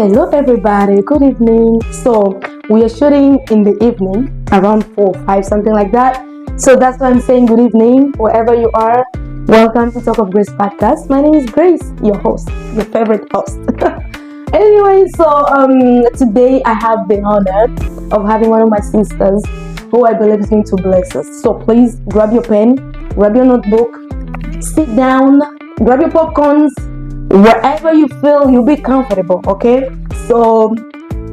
Hello, everybody. Good evening. So, we are shooting in the evening around 4 5, something like that. So, that's why I'm saying good evening, wherever you are. Welcome to Talk of Grace podcast. My name is Grace, your host, your favorite host. Anyway, today I have the honor of having one of my sisters who I believe is going to bless us. So, please grab your pen, grab your notebook, sit down, grab your popcorns. Wherever you feel you'll be comfortable, okay? So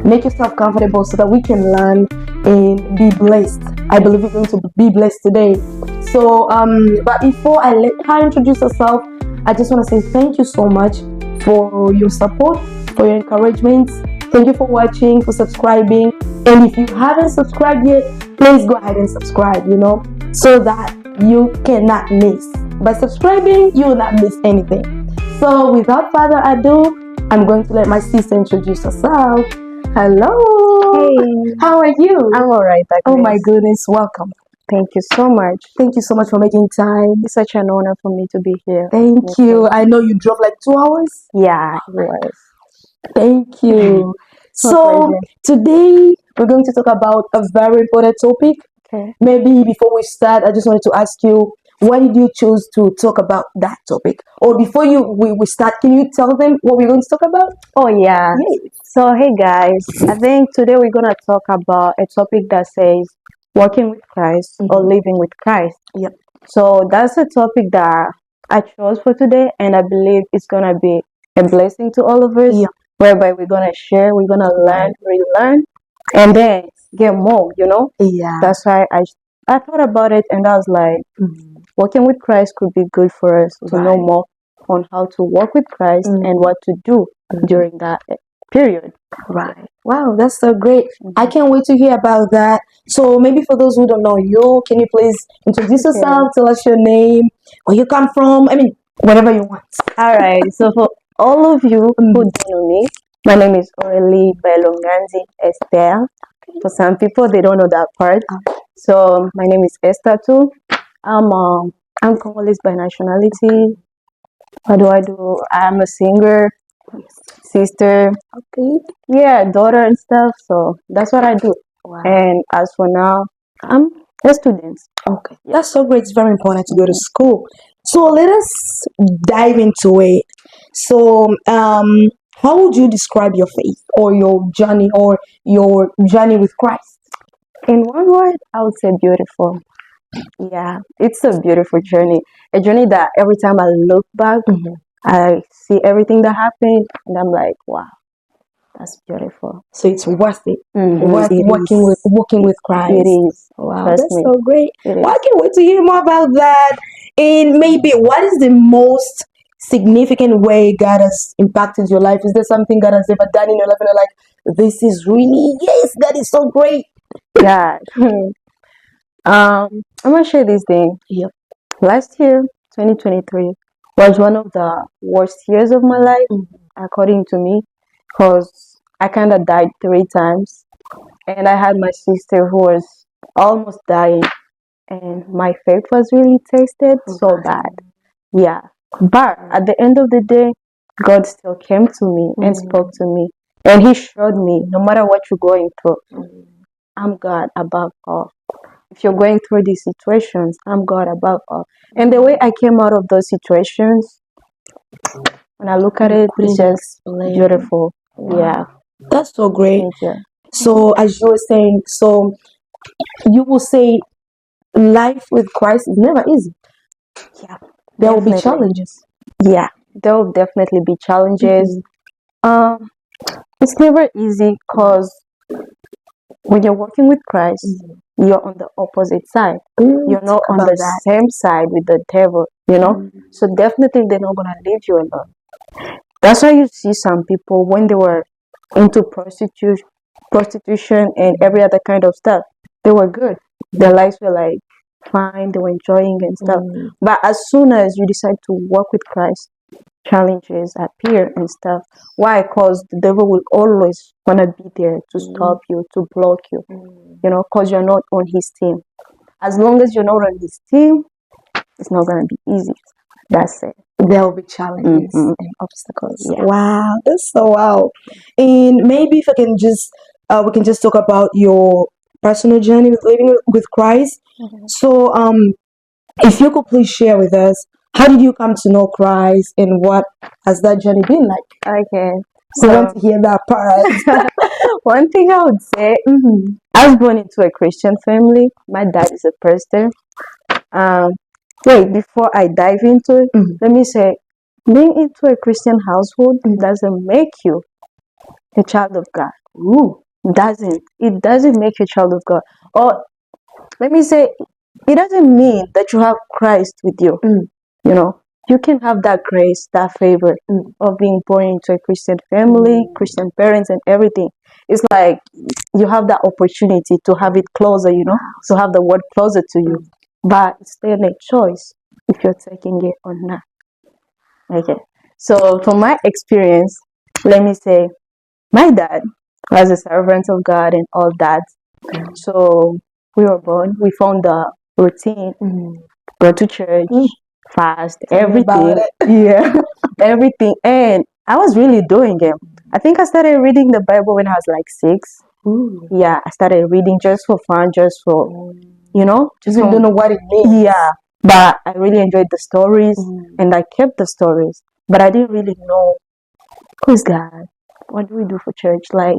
make yourself comfortable so that we can learn and be blessed. I believe we're going to be blessed today. But before I let her introduce herself, I just want to say thank you so much for your support, for your encouragement. Thank you for watching, for subscribing. And if you haven't subscribed yet, please go ahead and subscribe, so that you cannot miss. By subscribing, you will not miss anything. So without further ado, I'm going to let my sister introduce herself. Hello. Hey, How are you? I'm alright. Oh my goodness, welcome. Thank you so much. Thank you so much for making time. It's such an honor for me to be here. Thank you. I know you drove like 2 hours. Yeah, it was. Thank you. So today we're going to talk about a very important topic. Okay. Maybe before we start, I just wanted to ask you, why did you choose to talk about that topic? Or before we start, can you tell them what we're going to talk about? Oh yeah. Yes. So hey guys, I think today we're gonna talk about a topic that says working with Christ or living with Christ. Yep. So that's a topic that I chose for today, and I believe it's gonna be a blessing to all of us. Yeah. Whereby we're gonna share, we're gonna learn, relearn, and then get more. Yeah. That's why I thought about it, and I was like, working with Christ could be good for us to know more on how to work with Christ and what to do during that period. Right. Wow, that's so great. I can't wait to hear about that. So maybe for those who don't know you, can you please introduce yourself, tell us your name, where you come from? I mean, whatever you want. All right. So for all of you who don't know me, my name is Aureli Esther. For some people, they don't know that part. So my name is Esther too. I'm Congolese by nationality. What do? I'm a singer, sister, daughter and stuff. So that's what I do. Wow. And as for now, I'm a student. Okay. That's so great. It's very important to go to school. So let us dive into it. So, how would you describe your faith or your journey with Christ? In one word, I would say beautiful. Yeah, it's a beautiful journey. A journey that every time I look back, I see everything that happened, and I'm like, wow, that's beautiful. So it's worth it. Worth Working with Christ. It is. Wow, Trust that's me. so great. It Well, I is. can't wait to hear more about that. And maybe what is the most significant way God has impacted your life? Is there something God has ever done in your life and you're like, this is really, yes, that is so great? God. I'm gonna share this thing. Yep. Last year, 2023, was one of the worst years of my life, according to me, because I kind of died 3 times, and I had my sister who was almost dying, and my faith was really tested so bad. Yeah, but at the end of the day, God still came to me and spoke to me, and He showed me no matter what you're going through, I'm God above all. If you're going through these situations, I'm God above all. And the way I came out of those situations, when I look at it, it's just beautiful. Yeah. That's so great. Thank you. So, as you were saying, so you will say life with Christ is never easy. Yeah. There will be Definitely. challenges. Yeah. There will definitely be challenges. It's never easy because when you're working with Christ, you're on the opposite side. You're not on the same side with the devil, So definitely they're not gonna leave you alone. That's why you see some people when they were into prostitution and every other kind of stuff, they were good. Their lives were like fine, they were enjoying and stuff. But as soon as you decide to work with Christ, challenges appear and stuff. Why? Because the devil will always want to be there to stop you, to block you, because you're not on his team. As long as you're not on his team, it's not going to be easy. That's it. There will be challenges and obstacles. Yeah. Wow, that's so wow. And maybe if I can just, we can just talk about your personal journey with living with Christ. So, if you could please share with us, how did you come to know Christ and what has that journey been like? Okay. We want to hear that part. One thing I would say, I was born into a Christian family. My dad is a pastor. Wait, before I dive into it, let me say, being into a Christian household doesn't make you a child of God. Ooh. It doesn't make you a child of God. Or let me say, it doesn't mean that you have Christ with you. You know, you can have that grace, that favor of being born into a Christian family, Christian parents, and everything. It's like you have that opportunity to have it closer, you know, to have the word closer to you. But it's still a choice if you're taking it or not. Okay. So, from my experience, let me say, my dad was a servant of God and all that. So, we were born, we found the routine, go to church, fast, everything. Yeah, everything. And I was really doing it. I think I started reading the Bible when I was like 6. Yeah, I started reading just for fun, just for, you know, just You don't know what it means. yeah, but I really enjoyed the stories and I kept the stories, but I didn't really know who's God, what do we do for church, like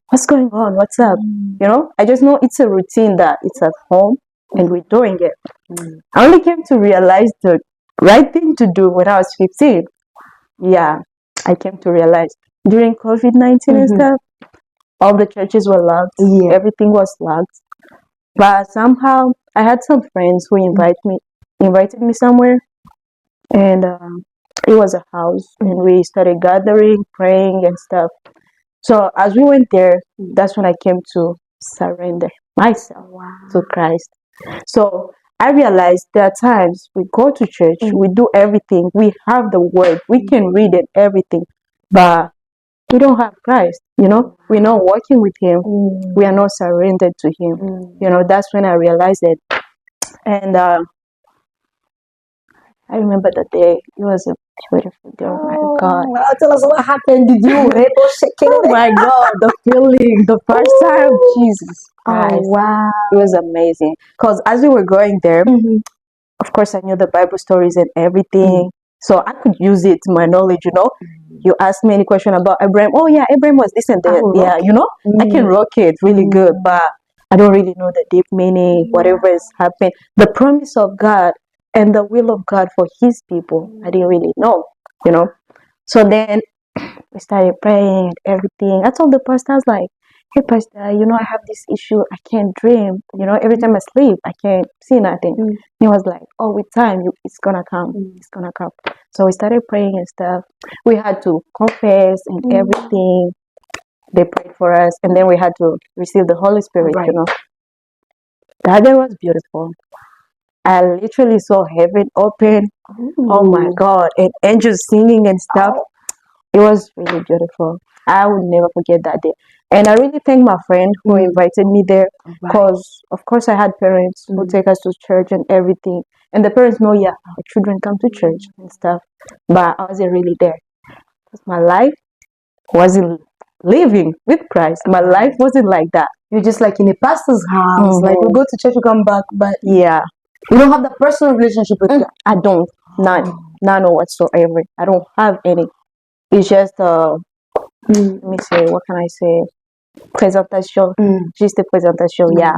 what's going on, what's up, you know. I just know it's a routine that it's at home and we're doing it. I only came to realize the right thing to do when I was 15. Yeah, I came to realize during COVID-19 and stuff, all the churches were locked, everything was locked. But somehow I had some friends who invited me somewhere, and it was a house, and we started gathering, praying, and stuff. So as we went there, that's when I came to surrender myself to Christ. So I realized there are times we go to church, we do everything, we have the word, we can read it, everything, but we don't have Christ, you know, we're not working with Him, we are not surrendered to Him. You know, that's when I realized it. And I remember the day, it was a beautiful day. Oh my God. Wow, tell us what happened. Did you Oh my God, the feeling, the first time, Jesus Christ. Oh, wow. It was amazing. Because as we were going there, of course, I knew the Bible stories and everything. So I could use it to my knowledge, you know. You ask me any question about Abraham. Oh, yeah, Abraham was this and that. Yeah, you know, I can rock it really good, but I don't really know the deep meaning, whatever is happening. The promise of God and the will of God for His people, I didn't really know, you know. So then we started praying and everything. I told the pastor, I was like, hey, pastor, you know, I have this issue. I can't dream. You know, every time I sleep, I can't see nothing. He was like, oh, with time, it's going to come. It's going to come. So we started praying and stuff. We had to confess and everything. They prayed for us. And then we had to receive the Holy Spirit, you know. That day was beautiful. I literally saw heaven open. Oh my God. And angels singing and stuff. It was really beautiful. I would never forget that day. And I really thank my friend who invited me there, because, of course, I had parents who take us to church and everything. And the parents know, yeah, our children come to church and stuff. But I wasn't really there. Because my life wasn't living with Christ. My life wasn't like that. You're just like in a pastor's house. Like we go to church, we come back, but yeah, you don't have the personal relationship with God. I don't. None whatsoever. I don't have any. It's just let me say, what can I say? Presentation. Just a presentation, yeah.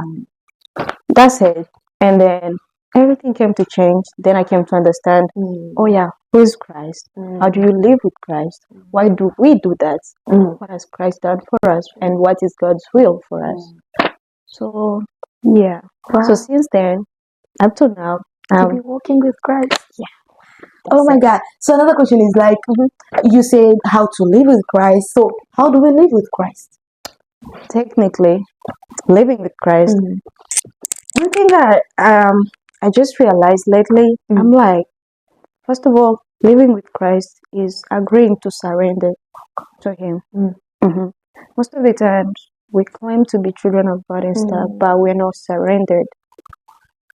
That's it. And then everything came to change. Then I came to understand, oh yeah, who is Christ? How do you live with Christ? Why do we do that? What has Christ done for us? And what is God's will for us? So, yeah. So since then, up to now, You've been walking with Christ. Yeah. Oh my God. So another question is like, you said how to live with Christ. So how do we live with Christ? Technically, living with Christ. One thing that I just realized lately, I'm like, first of all, living with Christ is agreeing to surrender to Him. Most of the times, we claim to be children of God and stuff, but we're not surrendered.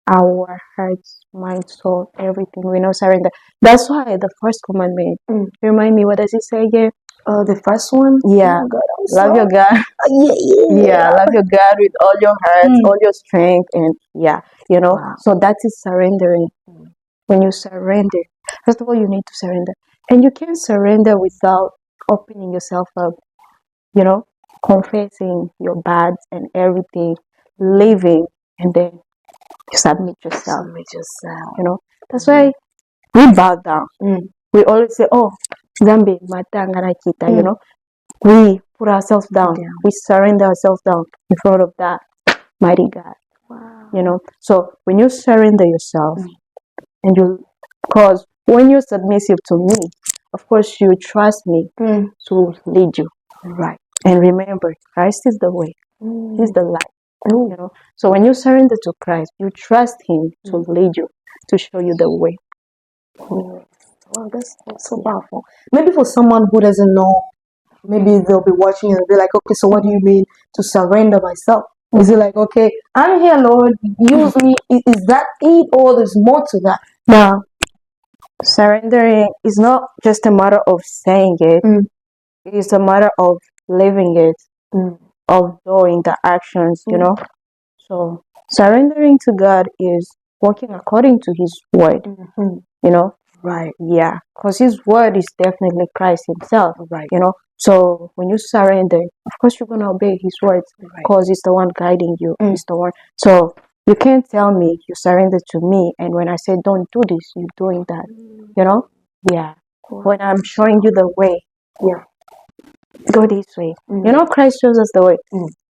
our hearts, mind, soul, everything. We know surrender. That's why the first commandment. Remind me, what does it say again? The first one. Yeah, Oh God, I'm love your sorry. God. Yeah. Yeah, love your God with all your heart, all your strength, and yeah, Wow. So that is surrendering. When you surrender, first of all, you need to surrender, and you can't surrender without opening yourself up. Confessing your bads and everything, living, and then you submit yourself. Submit yourself. That's why we bow down. We always say, "Oh, Zambi, matangana kita." We put ourselves down. Yeah. We surrender ourselves down in front of that mighty God. Wow. So when you surrender yourself, and because when you're submissive to me, of course you trust me to lead you. Right. And remember, Christ is the way. He's the light. So when you surrender to Christ, you trust Him to lead you, to show you the way. Wow, that's so powerful. Maybe for someone who doesn't know, maybe they'll be watching and they'll be like, okay, so what do you mean to surrender myself? Is it like, okay, I'm here, Lord, use me? Is that it, or there's more to that? Now, surrendering is not just a matter of saying it. It is a matter of living it, of doing the actions, So surrendering to God is working according to His word, Right. Yeah, because His word is definitely Christ Himself, Right. So when you surrender, of course you're gonna obey His words because He's the one guiding you. He's the one. So you can't tell me you surrender to me, and when I say don't do this, you're doing that. Yeah. When I'm showing you the way, go this way. Christ shows us the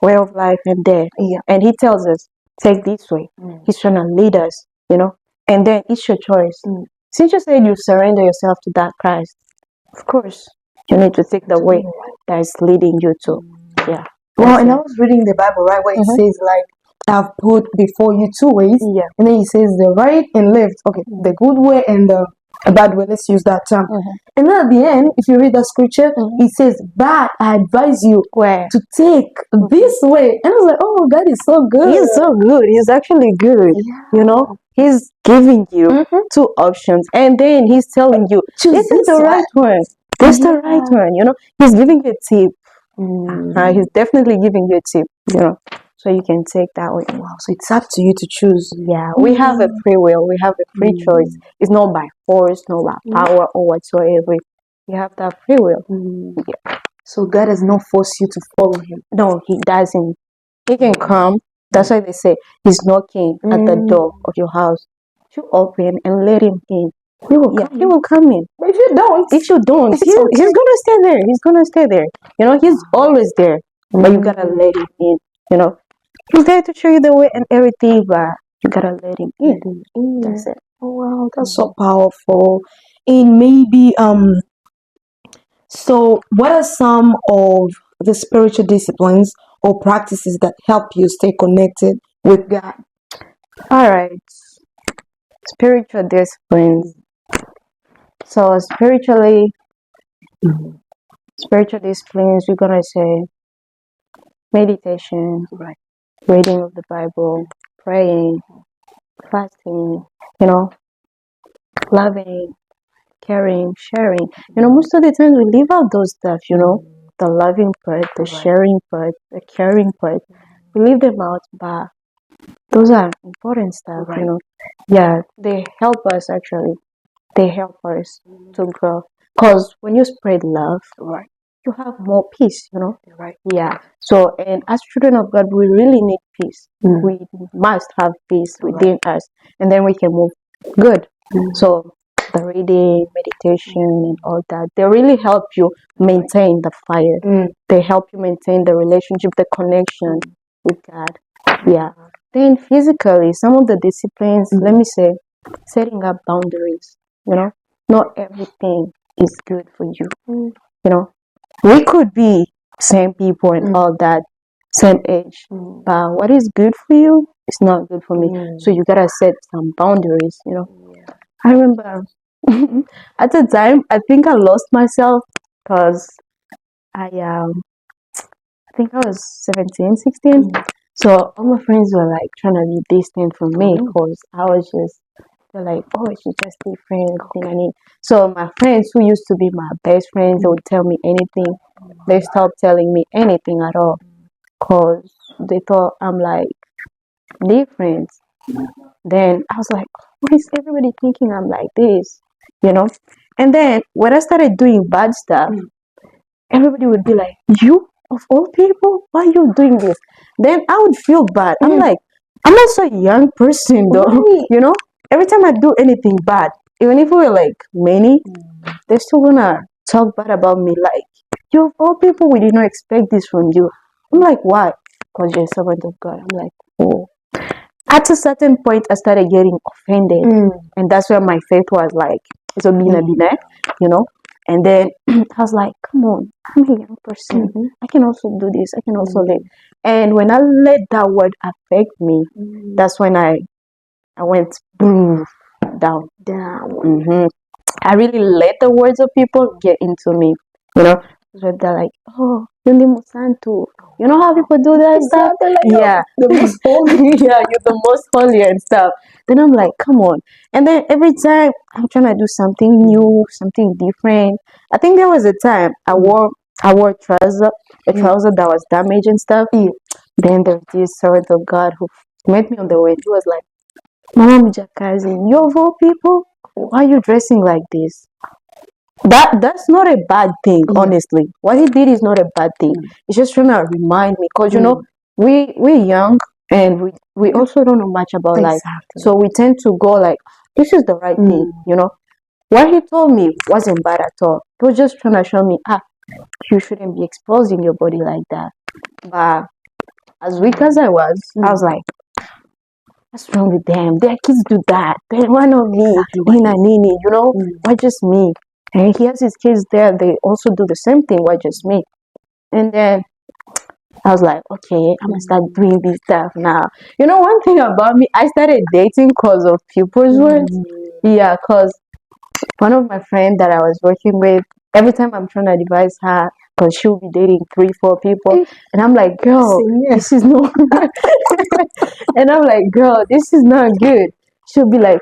way of life and death. And He tells us, take this way. He's trying to lead us, and then it's your choice. Since you said you surrender yourself to that Christ, of course, you need to take the way that is leading you to. Yeah. Well, and I was reading the Bible, right, where it says, like, I've put before you two ways. Yeah. And then it says the right and left. Okay, the good way and the bad way. Let's use that term. And then at the end, if you read the scripture, it says, but I advise you to take this way. And I was like, oh, God is so good. He's so good. He's actually good. He's giving you two options, and then He's telling you, this is the right one. This is the right one. He's giving you a tip. He's definitely giving you a tip. So you can take that way. Wow, so it's up to you to choose. Yeah, we have a free will. We have a free choice. It's not by force, not by power or whatsoever. You have that free will. Yeah. So God does not force you to follow Him. No, He doesn't. He can come. That's why they say He's knocking at the door of your house. You open and let Him in. He will come in. But if you don't, he's gonna stay there. He's gonna stay there. He's always there. But you gotta let Him in. He's there to show you the way and everything, but you gotta let Him in. That's it. Oh wow, that's so powerful. And maybe so what are some of the spiritual disciplines or practices that help you stay connected with God? All right. Spiritual disciplines. So spiritual disciplines, we're gonna say meditation, reading of the Bible, praying, fasting, loving, caring, sharing. Most of the time we leave out those stuff, the loving part, the sharing part, the caring part. We leave them out, but those are important stuff, Yeah, they help us actually. They help us to grow. Because when you spread love, you have more peace, Yeah. So, and as children of God, we really need peace. We must have peace within us, and then we can move good. So, the reading, meditation, and all that, they really help you maintain the fire. They help you maintain the relationship, the connection with God. Yeah. Then physically, some of the disciplines, let me say, setting up boundaries. Not everything is good for you. We could be same people and all that, same age, but what is good for you is not good for me. So you gotta set some boundaries. I remember at the time I think I lost myself because I think I was 17, 16. So all my friends were like trying to be distant from me because I was just, they're like, oh, she's just different. Thing I need. So my friends who used to be my best friends, they would tell me anything. They stopped telling me anything at all because they thought I'm like different. Then I was like, why is everybody thinking I'm like this? You know? And then when I started doing bad stuff, everybody would be like, you of all people, why are you doing this? Then I would feel bad. I'm like, I'm also a young person though. You know, every time I do anything bad, even if we're like many, they're still gonna talk bad about me. Like, you of all people, we did not expect this from you. I'm like, why? Because you're a servant of God. I'm like, oh. At a certain point, I started getting offended, and that's where my faith was like, so bina bina, you know. And then I was like, come on, I'm a young person. I can also do this. I can also live. And when I let that word affect me, that's when I went boom down. I really let the words of people get into me, you know. So they're like, oh, you're the Santo. You know how people do that stuff? Like, yeah, the most holy. yeah, you're the most holy and stuff. Then I'm like, come on. And then every time I'm trying to do something new, something different. I think there was a time I wore a trouser that was damaged and stuff. Then there's this servant of God who met me on the way. He was like, Mama Mijakazi, you of all people, why are you dressing like this? That's not a bad thing, honestly. What he did is not a bad thing. He's just trying to remind me, because you know, we're young and we also don't know much about life. So we tend to go like, this is the right thing, you know. What he told me wasn't bad at all. He was just trying to show me, you shouldn't be exposing your body like that. But as weak as I was like, what's wrong with them? Their kids do that. Then why not me? Nina, Nini, you know? Why just me? And he has his kids there. They also do the same thing. Why just me? And then I was like, okay, I'm gonna start doing this stuff now. You know, one thing about me, I started dating because of people's words. Yeah, because one of my friends that I was working with, every time I'm trying to advise her, because she'll be dating 3-4 people, and I'm like, girl, this is not. And I'm like, girl, this is not good. She'll be like,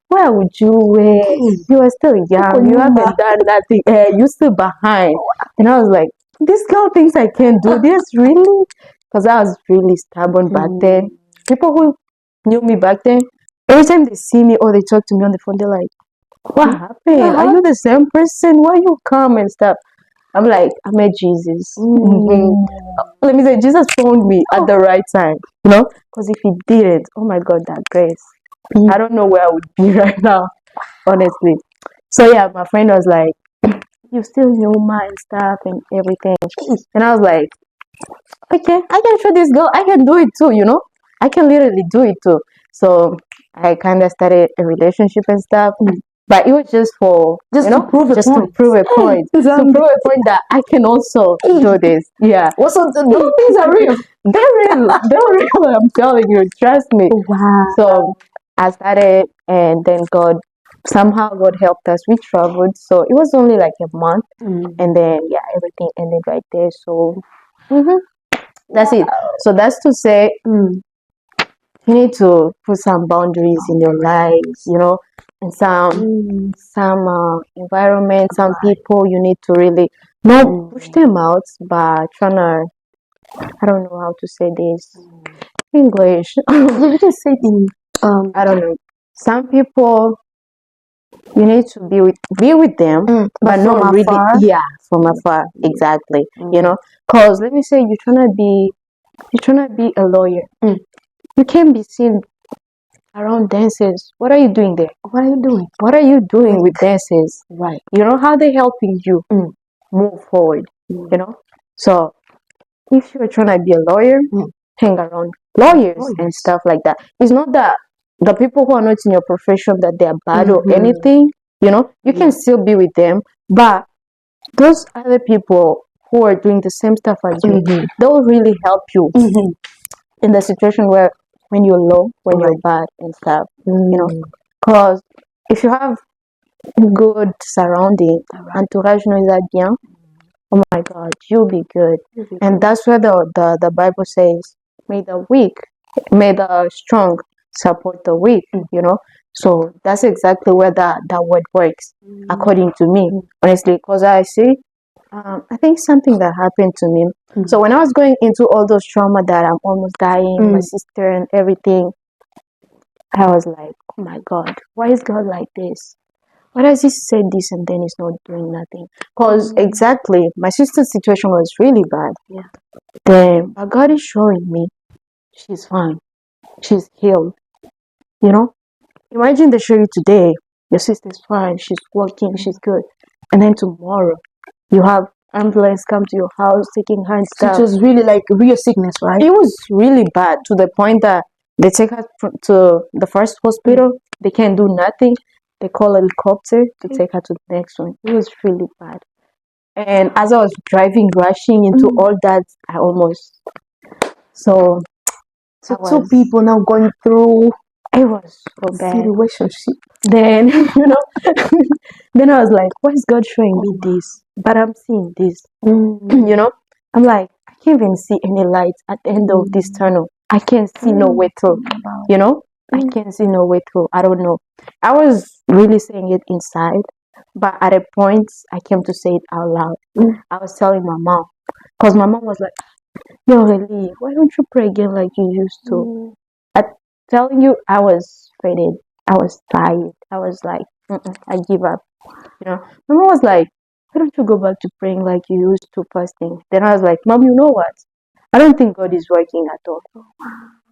why would you wait? You are still young. You haven't done nothing. You're still behind. And I was like, this girl thinks I can't do this, really? Because I was really stubborn back then. People who knew me back then, every time they see me or they talk to me on the phone, they're like, what happened? Are you the same person? Why you come and stuff? I'm like, I met Jesus. Let me say, Jesus found me at the right time, you know? Because if he didn't, oh my God, that grace. I don't know where I would be right now, honestly. So yeah, my friend was like, you still know my stuff and everything. And I was like, okay, I can show this girl, I can do it too, you know? I can literally do it too. So I kind of started a relationship and stuff. But it was just for, to prove a point. To prove a point. To prove a point that I can also do this. Yeah. Well, so those things are real. They're real. They're real. I'm telling you. Trust me. Wow. So I started, and then somehow God helped us. We traveled. So it was only like a month. And then, yeah, everything ended right there. So that's it. So that's to say, you need to put some boundaries in your lives, you know, and some environment, some people you need to really not push them out, but trying to, I don't know how to say this English. You can say in I don't know. Some people you need to be with them, but not really. afar. Yeah, from afar, exactly. You know, cause let me say you're trying to be a lawyer. You can't be seen around dances. What are you doing there? What are you doing? What are you doing with dances? Right. You know how they're helping you move forward. You know, so if you're trying to be a lawyer, hang around lawyers and stuff like that. It's not that the people who are not in your profession that they're bad or anything. You know, you can still be with them, but those other people who are doing the same stuff as you, they'll really help you in the situation where when you're low, when you're bad and stuff. You know, because if you have good surrounding, entourage nous aide bien. Oh my God, you'll be good. And that's where the Bible says, may the weak, may the strong support the weak, you know. So that's exactly where that word works, according to me, honestly. Because I think something that happened to me. So when I was going into all those trauma that I'm almost dying, my sister and everything, I was like, oh my God, why is God like this? Why does he say this and then he's not doing nothing? Because exactly, my sister's situation was really bad. Yeah. Then, but God is showing me she's fine. She's healed. You know? Imagine they show you today, your sister's fine, she's working, she's good. And then tomorrow, you have ambulance come to your house taking her and So stuff. it was really like real sickness, right? It was really bad to the point that they take her to the first hospital. They can't do nothing. They call a helicopter to take her to the next one. It was really bad. And as I was driving, rushing into all that, I almost so So I two was- people now going through it was so bad. relationship. Then then I was like, why is God showing me this? But I'm seeing this. You know, I'm like, I can't even see any light at the end of this tunnel. I can't see no way through. You know, I can't see no way through. I don't know. I was really saying it inside, but at a point, I came to say it out loud. I was telling my mom, because my mom was like, yo, Aureli, why don't you pray again like you used to? I'm telling you, I was faded. I was tired. I was like, I give up. You know, my mom was like, why don't you go back to praying like you used to fasting? Then I was like, Mom, you know what? I don't think God is working at all.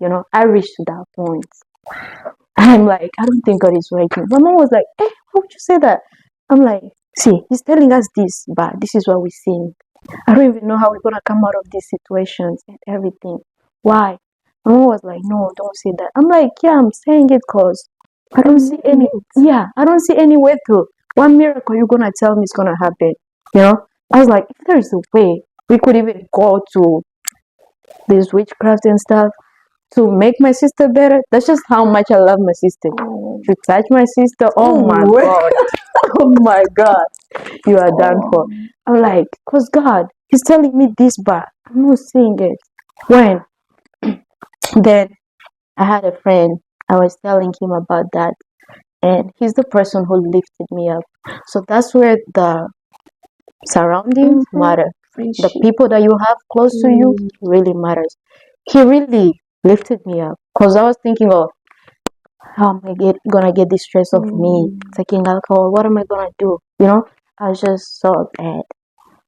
You know, I reached to that point. I'm like, I don't think God is working. My mom was like, why would you say that? I'm like, see, he's telling us this, but this is what we're seeing. I don't even know how we're gonna come out of these situations and everything. Why? My mom was like, no, don't say that. I'm like, yeah, I'm saying it because I don't see any. Yeah, I don't see any way through. What miracle you gonna tell me is gonna happen? You know? I was like, if there's a way, we could even go to this witchcraft and stuff to make my sister better. That's just how much I love my sister. To touch my sister, oh my God, oh my God, you are done for. I'm like, cause God, He's telling me this, but I'm not seeing it. When then I had a friend, I was telling him about that, and he's the person who lifted me up. So that's where the surroundings matter. The people that you have close to you really matters. He really lifted me up because I was thinking of how am I gonna get this stress off me taking alcohol? What am I gonna do? You know, I was just so bad.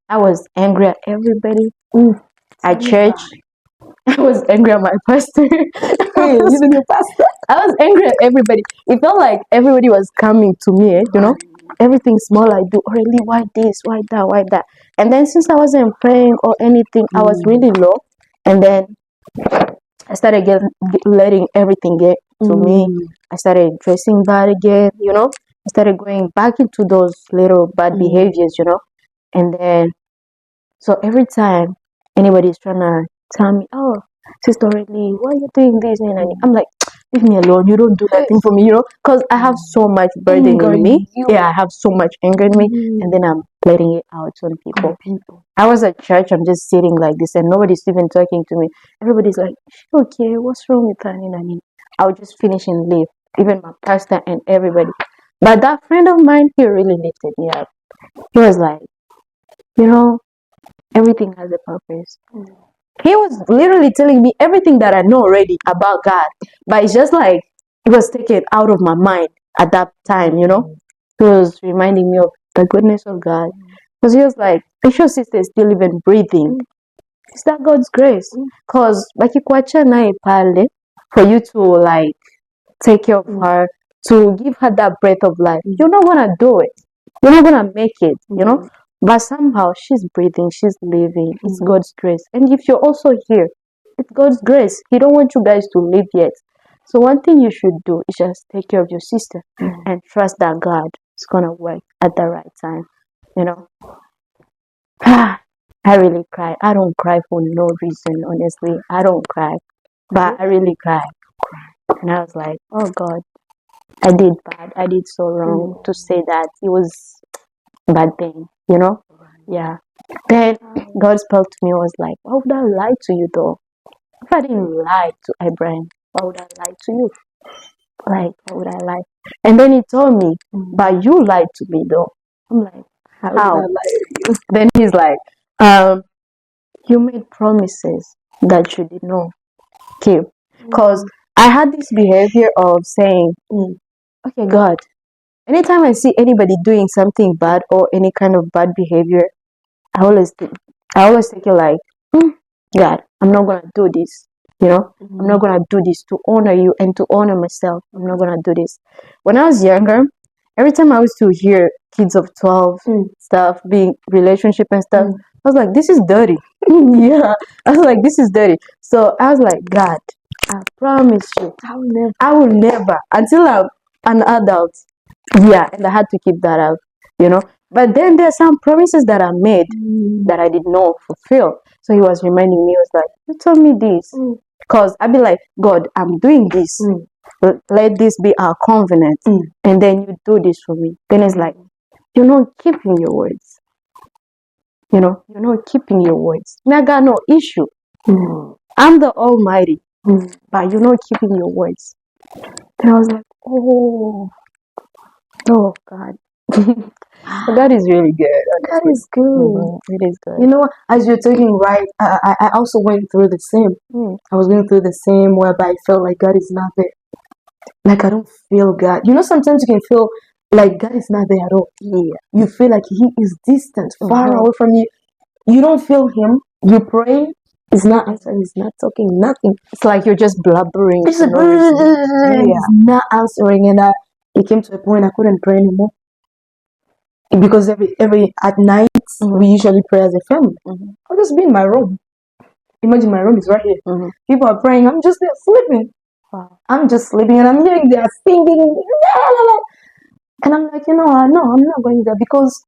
I was angry at everybody. At church, I was angry at my pastor. Even your pastor. I was angry at everybody. It felt like everybody was coming to me, you know. Everything small I do, really, why this, why that, why that. And then since I wasn't praying or anything, I was really low. And then I started letting everything get to me. I started dressing bad again, you know. I started going back into those little bad behaviors, you know. And then, so every time anybody's trying to tell me, oh, Sister Aureli, why are you doing this? And I'm like, leave me alone. You don't do nothing for me, you know. Because I have so much burden in me. Yeah, I have so much anger in me. And then I'm letting it out on people. I was at church, I'm just sitting like this, and nobody's even talking to me. Everybody's like, okay, what's wrong with her? And I mean, I would just finish and leave, even my pastor and everybody. But that friend of mine, he really lifted me up. He was like, you know, everything has a purpose. He was literally telling me everything that I know already about God, but it's just like it was taken out of my mind at that time, you know. He was reminding me of the goodness of God. Because he was like, if your sister is still even breathing, is that God's grace? Because bakikuacha naye pale for you to like take care of her, to give her that breath of life, you're not gonna do it. You're not gonna make it, you know. But somehow she's breathing, she's living. It's God's grace. And if you're also here, it's God's grace. He don't want you guys to live yet. So one thing you should do is just take care of your sister and trust that God is gonna work at the right time. You know. I really cry. I don't cry for no reason, honestly. I don't cry. But I really cry. And I was like, oh God, I did bad. I did so wrong to say that. It was a bad thing, you know? Yeah. Then God spoke to me, was like, why would I lie to you though? If I didn't lie to Abraham, why would I lie to you? Like, why would I lie? And then he told me, but you lied to me though. I'm like, How how? did I lie to you? Then he's like, you made promises that you did not keep. Because I had this behavior of saying, okay, God, anytime I see anybody doing something bad or any kind of bad behavior, I always take it like, God, I'm not gonna do this. You know, I'm not gonna do this to honor you and to honor myself. I'm not gonna do this. When I was younger, every time I used to hear kids of 12 stuff being relationship and stuff, I was like, this is dirty. Yeah, I was like, this is dirty. So I was like, God, I promise you, I will never until I'm an adult. Yeah, and I had to keep that up, you know. But then there's some promises that I made that I did not fulfill. So he was reminding me, he was like, you told me this. Because I'd be like, God, I'm doing this. Let this be our covenant. And then you do this for me. Then it's like, you're not keeping your words. You know, you're not keeping your words. I got no issue. I'm the Almighty. But you're not keeping your words. Then I was like, oh God. God is really good. That is good. It is good. You know, as you're talking, right, I also went through the same. I was going through the same whereby I felt like God is not there. Like I don't feel God. You know, sometimes you can feel like God is not there at all. Yeah. You feel like He is distant, far away from you. You don't feel Him. You pray, He's not answering, He's not talking, nothing. It's like you're just blubbering. It's He's not answering, and it came to a point I couldn't pray anymore. Because every at night we usually pray as a family. I'll just be in my room. Imagine my room is right here. People are praying. I'm just there sleeping. Wow. I'm just sleeping, and I'm hearing they are singing. And I'm like, no, I'm not going there because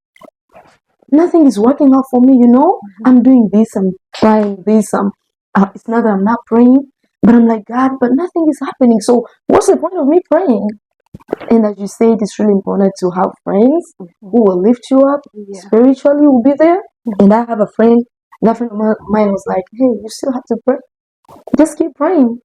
nothing is working out for me. You know, I'm doing this. I'm trying this. It's not that I'm not praying, but I'm like, God, but nothing is happening. So what's the point of me praying? And as you said, it's really important to have friends who will lift you up spiritually, will be there. And I have a friend, that friend of mine was like, hey, you still have to pray. Just keep praying.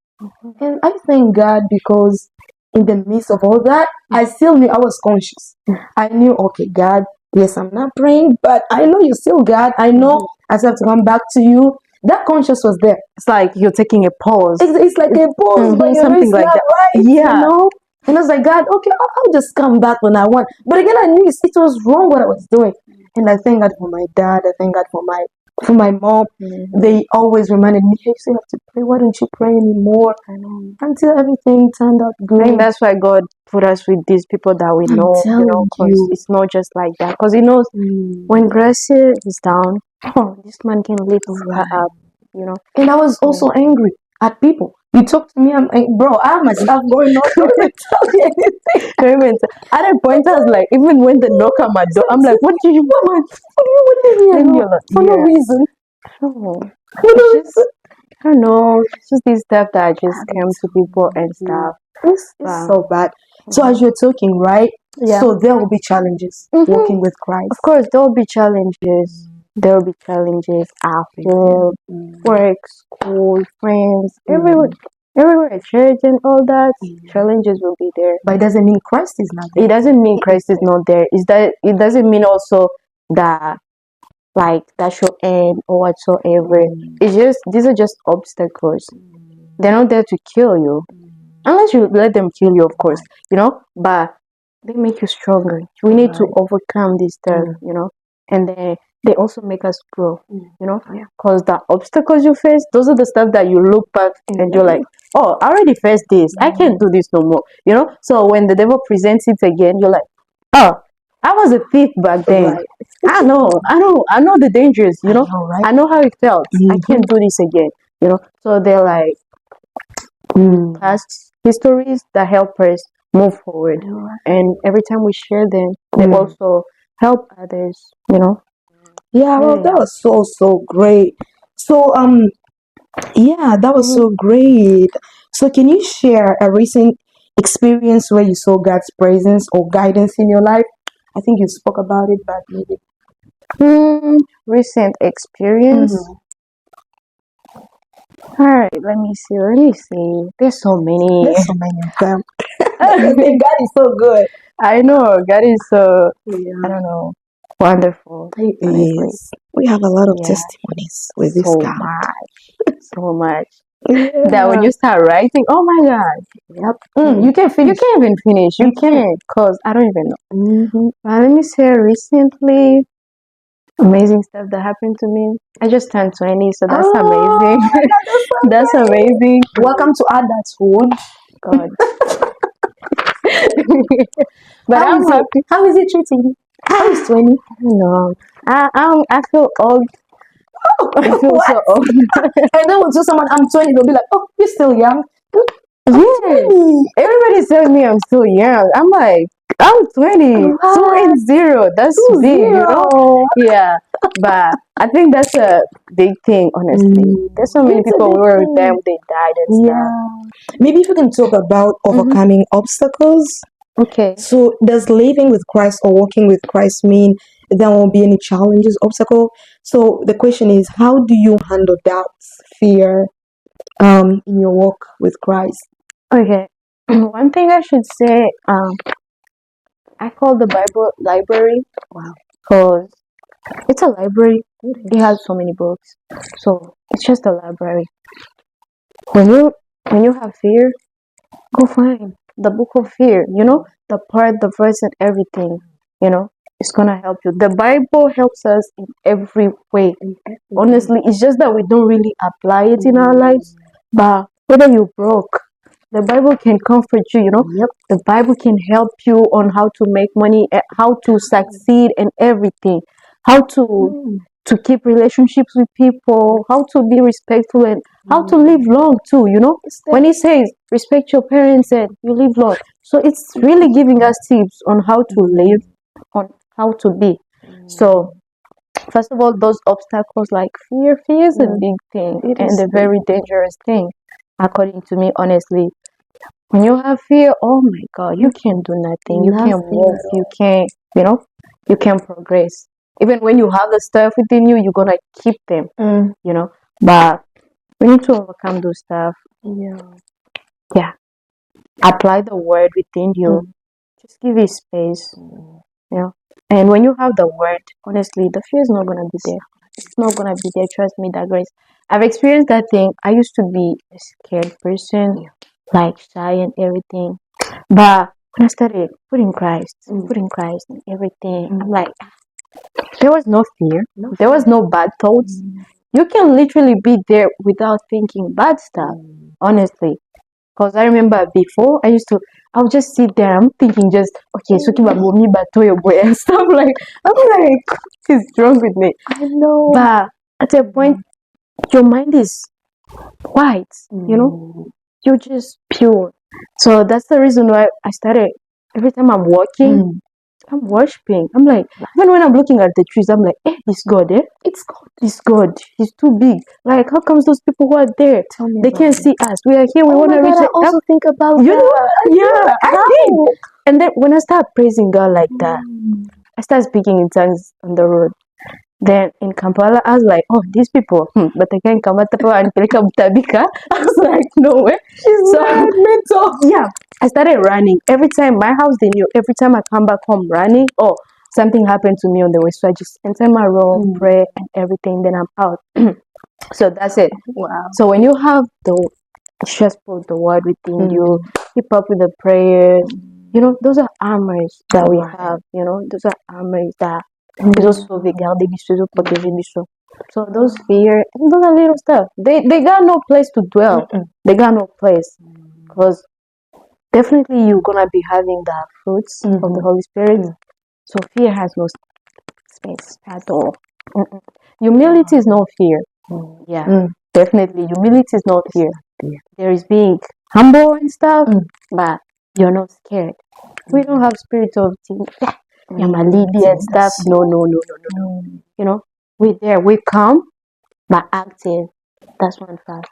And I thank God because in the midst of all that, I still knew I was conscious. I knew, okay, God, yes, I'm not praying, but I know you're still God. I know I still have to come back to you. That conscience was there. It's like you're taking a pause. It's like a pause, but you know, something it's like not that. right, Yeah. you know? And I was like, God, okay, I'll just come back when I want. But again, I knew it was wrong what I was doing. And I thank God for my dad. I thank God for my mom. They always reminded me, hey, you still have to pray. Why don't you pray anymore? Until everything turned out good. I think that's why God put us with these people that we know, you know, because it's not just like that. Because He knows when Gracia is down, this man can lift her up, you know. And I was also angry at people. You talk to me, I'm like, bro, I have my stuff going on. Don't even tell me anything. At a point, I was like, even when the knock on my door, I'm like, what do you want? What do you want in here? Like, For no reason. It's just, I don't know. It's just these stuff that just came to people and stuff. It's so bad. So as you're talking, right? Yeah. So there will be challenges working with Christ. Of course, there will be challenges. There will be challenges at home, work, school, friends, everywhere, church and all that. Challenges will be there. But it doesn't mean Christ is not there. It doesn't mean Christ is not there. It doesn't mean also that like that shall end or whatsoever. It's just these are just obstacles. They're not there to kill you. Unless you let them kill you, of course, you know, but they make you stronger. We need to overcome this stuff, you know, and they also make us grow, you know, because the obstacles you face, those are the stuff that you look back and you're like, oh, I already faced this. I can't do this no more, you know. So when the devil presents it again, you're like, oh, I was a thief back then. I know the dangers, you know. I know how it felt. I can't do this again, you know. So they're like past histories that help us move forward, and every time we share them, they also help others, you know. Yeah, well, that was so great. So yeah, that was so great. So can you share a recent experience where you saw God's presence or guidance in your life? I think you spoke about it, but maybe Recent experience. Alright, let me see. Let me see. There's so many. There's so many of them. I think God is so good. I know God is so I Yeah, don't know wonderful. He Honestly, is. We have a lot of yeah, testimonies with this so God. much, so much. That when Yeah. you start writing, oh my God, Yep. You can you finish. can't even finish. You You can't. can't, cause I don't even know. Mm-hmm. Let me say recently, amazing stuff that happened to me. I just turned 20, so that's amazing. Oh, that is so That's great. amazing. Welcome to adulthood. God. But How I'm is it? happy. How is it treating you? How is 20? I don't know. I feel old. I feel What? so old. And then we'll tell someone I'm 20, they'll be like, oh, you're still young. I'm Yeah. 20. Everybody's telling me I'm still young. I'm like, I'm 20. Two What? and zero. That's big, you know? 2-0. Yeah. But I think that's a big thing, honestly. There's so many It's a people we big were with them, thing. they died and stuff. Yeah. Maybe if we can talk about Mhm. overcoming obstacles. Okay. So, does living with Christ or walking with Christ mean there won't be any challenges, obstacle? So, the question is, how do you handle doubts, fear, in your walk with Christ? Okay. One thing I should say, I call the Bible library. Wow. Because it's a library. It has so many books. So it's just a library. When you have fear, go find the book of fear. You know, the part, the verse, and everything. You know, it's gonna help you. The Bible helps us in every way. Honestly, it's just that we don't really apply it in our lives. But whether you broke, the Bible can comfort you. You know, Yep. the Bible can help you on how to make money, how to succeed, and everything. How to keep relationships with people, how to be respectful, and how to live long too, you know? When he says respect your parents and you live long. So it's really giving us tips on how to live, on how to be. So first of all, those obstacles like fear is a big thing It and is a very dangerous thing, according to me, honestly. When you have fear, oh my God, you can't do nothing. You can't nothing move. at You all. can't, you know, you can't progress. Even when you have the stuff within you, you're gonna keep them, you know. But we need to overcome those stuff. Yeah. Yeah, apply the word within you. Just give it space, you know. And when you have the word, honestly, the fear is not gonna be there. It's not gonna be there. Trust me, that grace. I've experienced that thing. I used to be a scared person, like shy and everything. But when I started putting Christ in everything, I'm like, there was no fear, there was no bad thoughts. You can literally be there without thinking bad stuff, honestly. Because I remember before, I would just sit there, I'm thinking just, okay, so kibabomi batoyo boy and stuff like, I'm like, what is wrong with me? I know. But at a point, your mind is white, you know, you're just pure. So that's the reason why I started, every time I'm walking, I'm worshiping. I'm like, even when I'm looking at the trees, I'm like, it's God, eh? It's God. It's God. He's too big. Like, how comes those people who are there, Tell me they about can't it. see us? We are here. We Oh want my to God, reach I it. also think about You know? that. Yeah, I did. How? And then when I start praising God like that, I start speaking in tongues on the road. Then in Kampala, I was like, oh, these people, but they can't come at the and Butabika. I was like, no way. She's So, mad, mental. yeah, I started running. Every time my house, they knew. Every time I come back home running, oh, something happened to me on the way. So I just enter my room, pray, and everything. Then I'm out. So that's it. Wow. So when you have just put the word within you, keep up with the prayers. You know, those are armors that we have. You know, those are armors that is also regarding so those fear and those are little stuff. They got no place to dwell. They got no place because definitely you're gonna be having the fruits of the Holy Spirit. So fear has no space at all. Humility is no fear. Yeah, definitely. Humility is not fear. There is being humble and stuff, but you're not scared. We don't have spirit of Yamalidi and stuff. No, no, no, no, no, no. You know, we're there. We come, but active. That's one fact.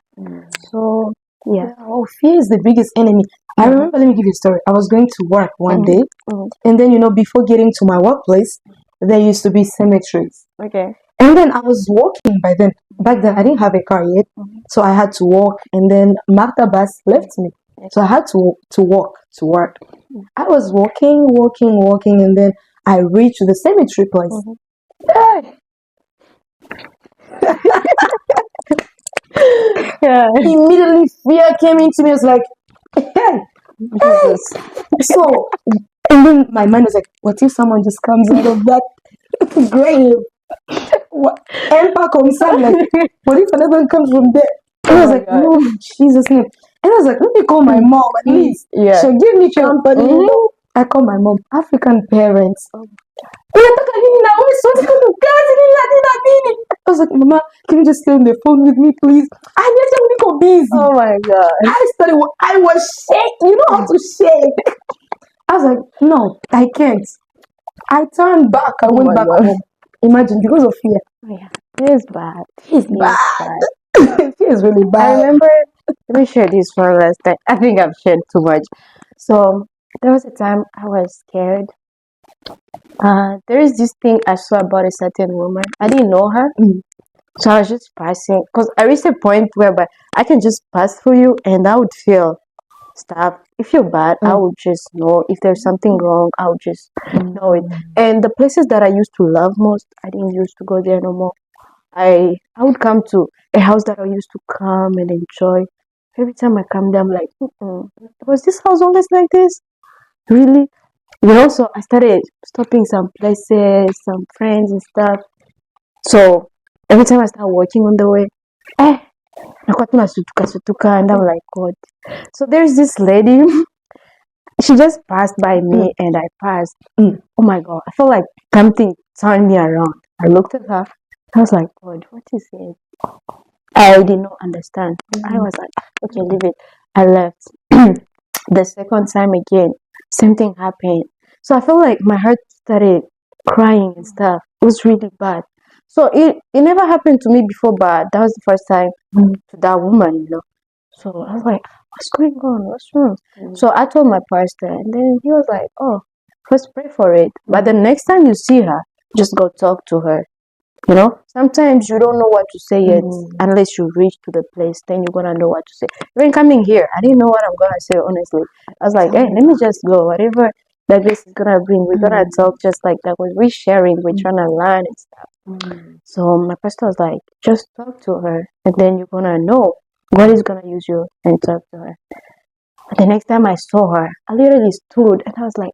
So, yeah. Oh, fear is the biggest enemy. I remember, let me give you a story. I was going to work one day, Mhm. and then, before getting to my workplace, there used to be cemeteries. Okay. And then I was walking by then. Back then, I didn't have a car yet, so I had to walk. And then Martha bus left me, so I had to walk to work. I was walking, and then I reached the cemetery place. Hey, Yeah. immediately fear came into me. I was like, hey, hey. So, and then my mind was like, what if someone just comes out of that grave? What? Empa comes out like, what if another one comes from there? And I was my like, God. no, Jesus name. And I was like, let me call my mom at least. Yeah. She'll give me company. You know? I call my mom, African parents. Unataka nini na wewe? Siwezi kwenda kazi, nini na nini na nini? I was like, Mama, can you just stay on the phone with me, please? I need to go busy. Oh my God. I was shaking. You know how to shake? I was like, no, I can't. I turned back. I Oh went my back God. home. Imagine, because of fear. Yeah. It is bad. It's bad. Fear is really I bad. remember, let me share this one last time. I think I've shared too much. So there was a time I was scared. There is this thing I saw about a certain woman. I didn't know her. So I was just passing because I reached a point whereby I can just pass through you and I would feel stuff. If you're bad, I would just know. If there's something wrong, I would just know it. And the places that I used to love most, I didn't used to go there no more. I would come to a house that I used to come and enjoy. Every time I come there, I'm like, was this house always like this? Really? So I started stopping some places, some friends and stuff. So every time I start walking on the way, eh, nakuwa tu nasutuka, and I'm like, God. So there's this lady, she just passed by me and I passed. Oh my God, I felt like something turned me around. I looked at her, I was like, God, what is it? I did not understand. I was like, okay, leave it. I left. The second time again, same thing happened. So I felt like my heart started crying and stuff. It was really bad. So it never happened to me before, but that was the first time to that woman. So I was like, what's going on? What's wrong? So I told my pastor, and then he was like, oh, first pray for it. But the next time you see her, just go talk to her. Sometimes you don't know what to say yet unless you reach to the place, then you're gonna know what to say. Even coming here, I didn't know what I'm gonna say, honestly. I was like, hey, let me just go. Whatever that place is gonna bring, we're gonna talk just like that. We're sharing, we're trying to learn and stuff. So my pastor was like, just talk to her, and then you're gonna know God is gonna use you and talk to her. But the next time I saw her, I literally stood and I was like,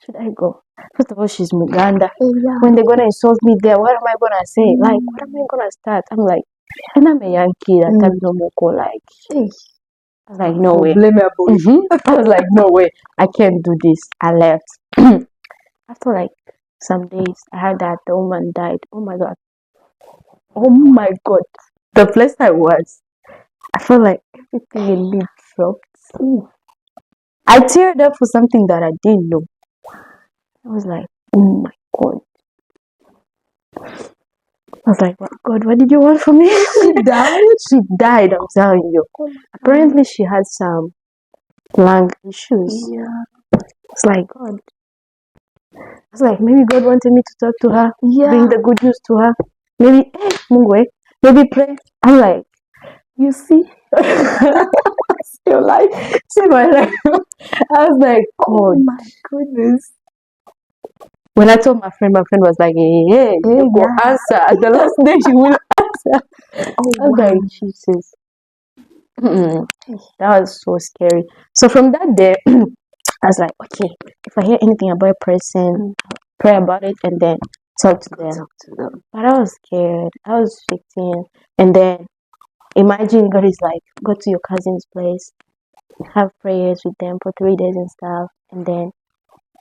should I go? First of all, she's Muganda. When they're gonna insult me there, what am I gonna say? Like, what am I gonna start? I'm like, and I'm a young kid. I can't no more like, I was like, no way. I was like, no way. I can't do this. I left. After like some days, I heard that the woman died. Oh my God. Oh my God. The place I was, I felt like everything in me dropped. I teared up for something that I didn't know. I was like, oh my God. I was like, God, what did you want from me? She died? She died, I'm telling you. Apparently, she had some lung issues. Yeah. It's like, God. I was like, maybe God wanted me to talk to her, bring the good news to her. Maybe, Mungwe, maybe pray. I'm like, you see? Still like, see my life. I was like, God. Oh my goodness. When I told my friend was like, hey, you go answer. The last day she will answer. I was like, Jesus. That was so scary. So from that day, I was like, okay, if I hear anything about a person, pray about it and then talk to them. But I was scared. I was 15. And then imagine God is like, go to your cousin's place, have prayers with them for 3 days and stuff. And then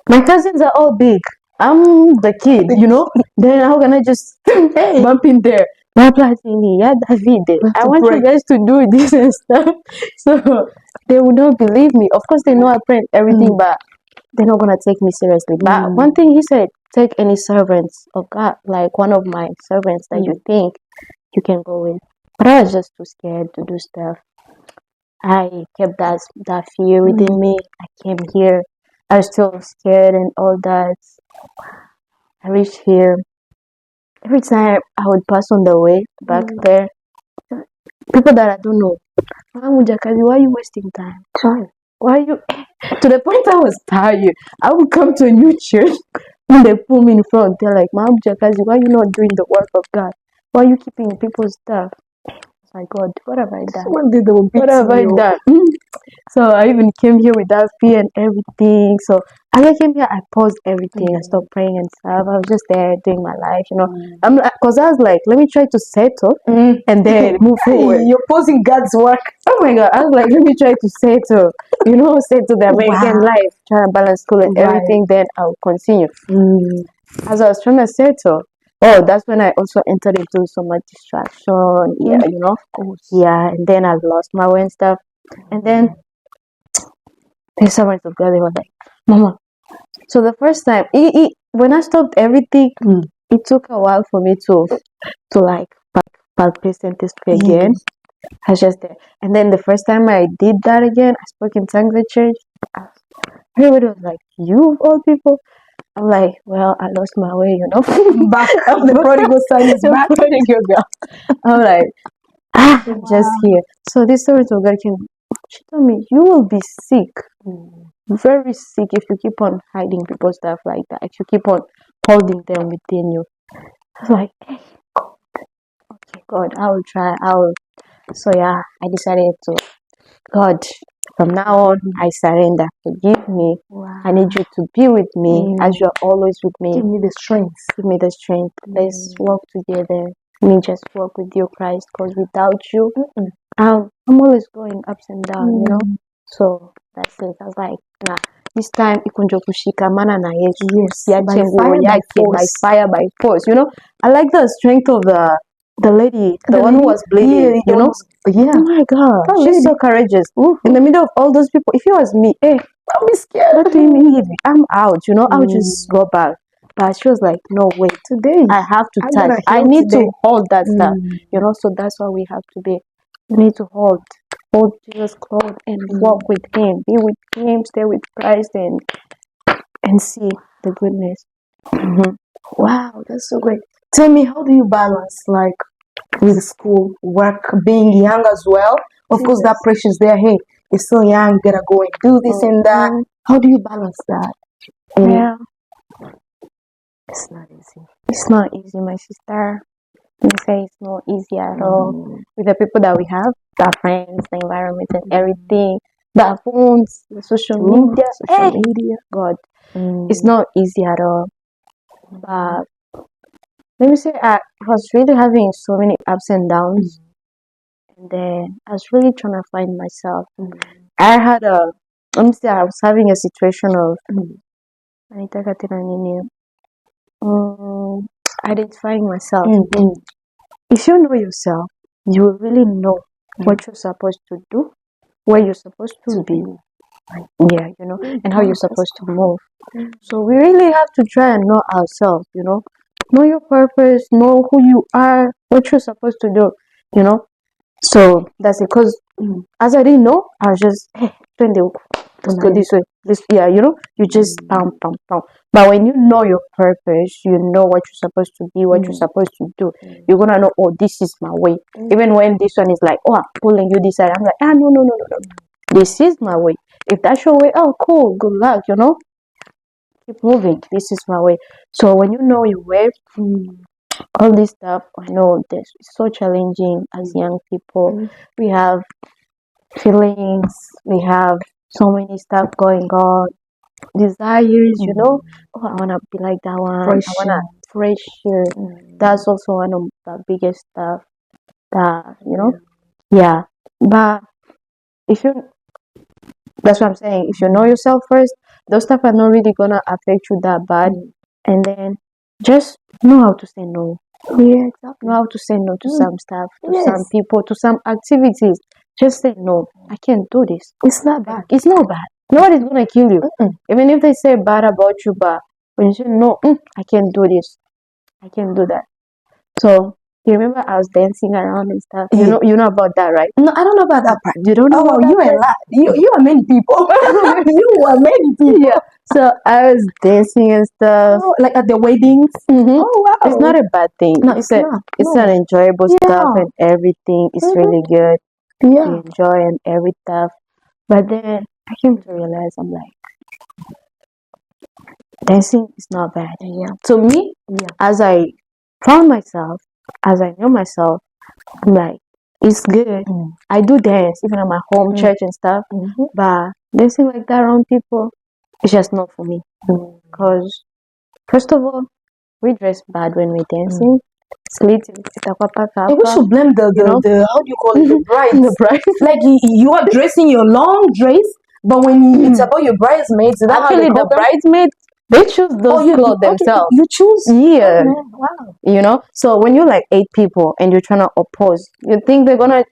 my cousins are all big. I'm the kid, Then how can I just bump in there? Yeah, David, I want you guys to do this and stuff. So they would not believe me. Of course, they know I pray everything, but they're not gonna take me seriously. But one thing he said, take any servants of God, like one of my servants that you think you can go with. But I was just too scared to do stuff. I kept that fear within me. I came here. I was still scared and all that. I reached here. every time I would pass on the way back there, people that I don't know, Mama Mujakazi, why are you wasting time? Why are you to the point I was tired. I would come to a new church when they pull me in front, they're like, Mama Mujakazi, why are you not doing the work of God? Why are you keeping people's stuff? My God, what have I done? What have I done? So I even came here without fear and everything. So as I came here, I paused everything. I stopped praying and stuff. I was just there doing my life, you know. I'm because I was like, let me try to settle and then move forward. You're pausing God's work. Oh my God, I was like, let me try to settle, settle the American life, try to balance school and everything. Then I'll continue. As I was trying to settle, that's when I also entered into so much distraction. Yeah, yeah, and then I lost my way and stuff. And then the servants of God, they were like, Mama. So the first time, when I stopped everything, it took a while for me to like present this prayer again. I was just there. And then the first time I did that again, I spoke in tongues at church. Everybody was like, you of all people? I'm like, well, I lost my way, Back up the prodigal son is back. Prodigal girl. I'm like, I'm just here. So this servant of God came. She told me, you will be sick, very sick, if you keep on hiding people's stuff like that. If you keep on holding them within you. I was like, hey, God. Okay, God, I will try. So yeah, I decided to, God, from now on, I surrender. Forgive me. Wow. I need you to be with me as you are always with me. Give me the strength. Give me the strength. Let's walk together. Me just walk with you, Christ, because without you, I'm always going ups and down, So that's it. I was like, nah, this time ikunjo kushikamana na Yesu. Yes, Yache nguvu yake by fire, by force. I like the strength of the lady, the one who was bleeding, Yeah. Oh my God, she's so courageous. In the middle of all those people, if it was me, I'll be scared. What do you mean? I'm out, I would just go back. But she was like, no, wait, today I have to touch. I need to hold that stuff, so that's what we have to be. We need to hold Jesus close and walk with Him, be with Him, stay with Christ, and see the goodness. Wow, that's so great. Tell me, how do you balance with school, work, being young as well? Of course, that pressure's there. Hey, you're still young, you gotta go and do this and that. How do you balance that? Yeah, it's not easy. It's not easy, my sister. You say it's not easy at all. With the people that we have, our friends, the environment, and everything, the phones, the social media. God, it's not easy at all. But let me say, I was really having so many ups and downs, and then I was really trying to find myself. I had let me say, I was having a situation of identifying myself. If you know yourself, you will really know what you're supposed to do, where you're supposed to be. Yeah, and how you're supposed to move. So we really have to try and know ourselves, know your purpose, know who you are, what you're supposed to do, So that's it. Because as I didn't know, I was just, hey, let's go this way. You just pam, pam, pam. But when you know your purpose, you know what you're supposed to be, what you're supposed to do. You're gonna know, oh, this is my way. Even when this one is like, oh, I'm pulling you this side, I'm like, no. This is my way. If that's your way, oh, cool, good luck, Keep moving. This is my way. So when you know your way, all this stuff, I know it's so challenging as young people. We have feelings, we have so many stuff going on, desires, oh, I want to be like that one, I want to pressure. That's also one of the biggest stuff that, yeah. But if you, that's what I'm saying, if you know yourself first, those stuff are not really gonna affect you that bad. And then just know how to say no. Yeah, exactly. Know how to say no to some stuff, to some people, to some activities. Just say no. I can't do this. It's not bad. It's not bad. Nobody's gonna kill you. Even if they say bad about you, but when you say no, I can't do this. I can't do that. So you remember I was dancing around and stuff. You know about that, right? No, I don't know about that part. You don't know about you are a lot. You are many people. You are many people. Yeah. So I was dancing and stuff. Oh, like at the weddings. Mm-hmm. Oh wow. It's not a bad thing. No, it's not. It's No. an enjoyable stuff and everything. It's really good to Yeah. enjoy and every stuff. But then I came to realize I'm like, dancing is not bad. Yeah. To me, as I found myself, as I know myself, I'm like, it's good. I do dance even at my home church and stuff, but dancing like that around people, it's just not for me. Because first of all, we dress bad when we're dancing. And we should blame the how do you call it, the brides. The bride. Like you are dressing your long dress, but when it's about your bridesmaids, is that how they Actually, call the them? bridesmaids, they choose those clothes Okay, themselves. you choose. Yeah. Oh, wow. You know, so when you're like 8 people and you're trying to oppose, you think they're gonna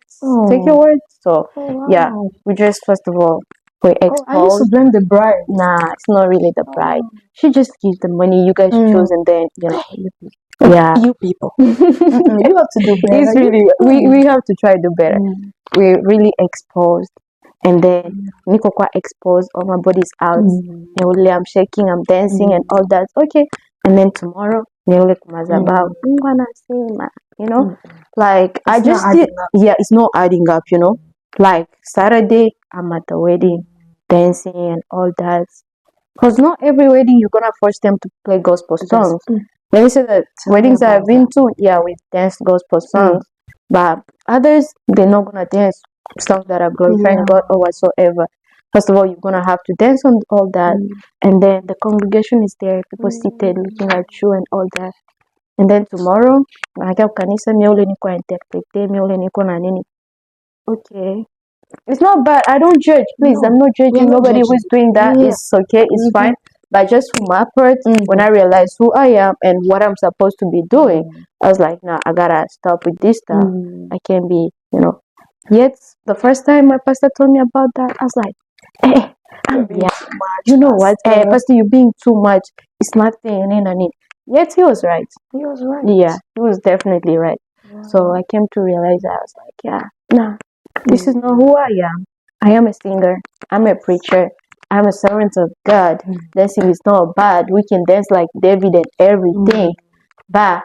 take your word? So yeah, Wow. we just first of all we I used to expose. blame the bride. Nah, it's not really the bride. She just gives the money, you guys choose, and then yeah. You people. You have to do better. It's really we have to try to do better. We're really exposed, and then niko kwa exposed, all my body's out. Neule, I'm shaking, I'm dancing, and all that. Okay, and then tomorrow, neule kumazabao, Mungu anasema, you know, like I It's just not did. adding up. Yeah, it's not adding up, you know. Like Saturday, I'm at the wedding, dancing and all that. Because not every wedding you're gonna force them to play gospel songs. Let me say that weddings that I've been to, yeah, we dance gospel songs, but others they're not gonna dance songs that are glorifying God or whatsoever. First of all, you're gonna have to dance on all that, and then the congregation is there, people seated looking at you and all that. And then tomorrow, nakia kanisa miule niko interprete, miule niko na nini. Okay. It's not bad. I don't judge, please. I'm not judging nobody who's doing that. It's okay, it's fine. But just for my part, when I realized who I am and what I'm supposed to be doing, I was like, nah, I gotta stop with this stuff. I can't be, you know. Yet the first time my pastor told me about that, I was like, yeah, you know what? Pastor, you're being too much. It's nothing. Yet he was right. He was right. Yeah, he was definitely right. So I came to realize that I was like, yeah, nah, this is not who I am. I am a singer. I'm a preacher. I'm a servant of God. Dancing is not bad. We can dance like David and everything. But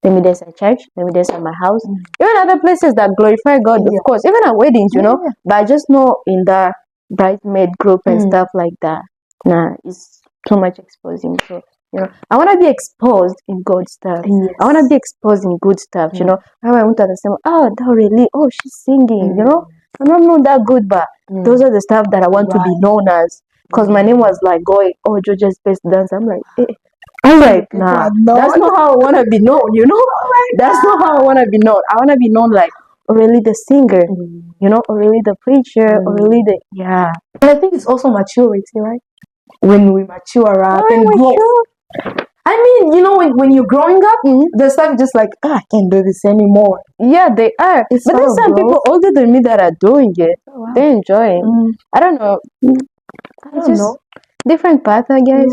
let me dance at church. Let me dance at my house. Even other places that glorify God, of course. Even at weddings, you know. But I just know in the bridesmaid group and stuff like that. Nah, it's too much exposing. So you know, I want to be exposed in good stuff. I want to be exposed in good stuff. You know, I want to understand. Oh, Aureli, oh, she's singing. You know, I'm not that good, but those are the stuff that I want to be known as. Because my name was like going, oh, Georgia's best dancer. I'm like, I'm like, nah, that's not how I want to be known. You know, that's not how I want to be known. I want to be known like Aureli the singer. You know, Aureli the preacher. Aureli the And I think it's also maturity, right? When we mature up and grow. I mean, you know, when you're growing up, the stuff just like, I can't do this anymore. Yeah, they are. But there's some people older than me that are doing it. They're enjoying. I don't know. I don't know. Different path, I guess.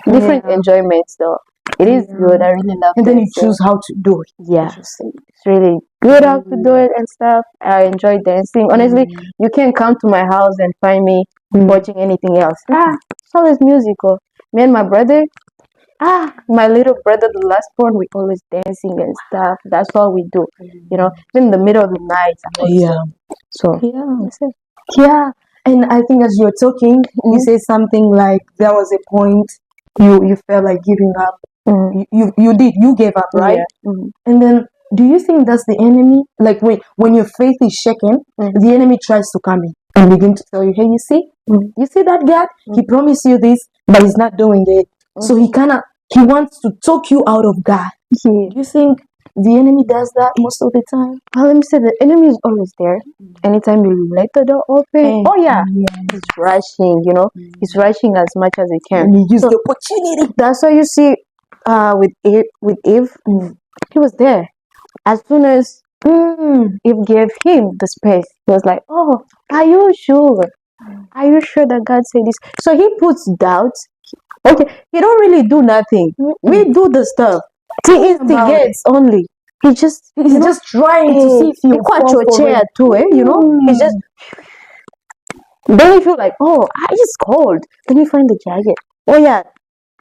Different enjoyments, though. It is good. I really love it. And then you choose how to do it. Yeah. It's really good how to do it and stuff. I enjoy dancing. Honestly, you can't come to my house and find me watching anything else. It's always musical. Me and my brother, my little brother, the last born, we always dancing and stuff. That's all we do. You know, even in the middle of the night. So that's it. Yeah. And I think as you're talking, you say something like there was a point you felt like giving up. You gave up, right? And then do you think that's the enemy? Like when your faith is shaken, the enemy tries to come in and begin to tell you, hey, you see that God? He promised you this, but he's not doing it. So he wants to talk you out of God. Do you think the enemy does that most of the time? Well, let me say the enemy is always there. Anytime you let the door open, he's rushing, you know, he's rushing as much as he can. And he used the opportunity. That's why you see with Eve, he was there. As soon as Eve gave him the space, he was like, oh, are you sure? Are you sure that God said this? So he puts doubts. Okay, he don't really do nothing. We do the stuff. He instigates only. He's just trying to see if you fall for it. too, you know. He's just Then you feel like, oh, it's cold. Then you find the jacket. Oh yeah,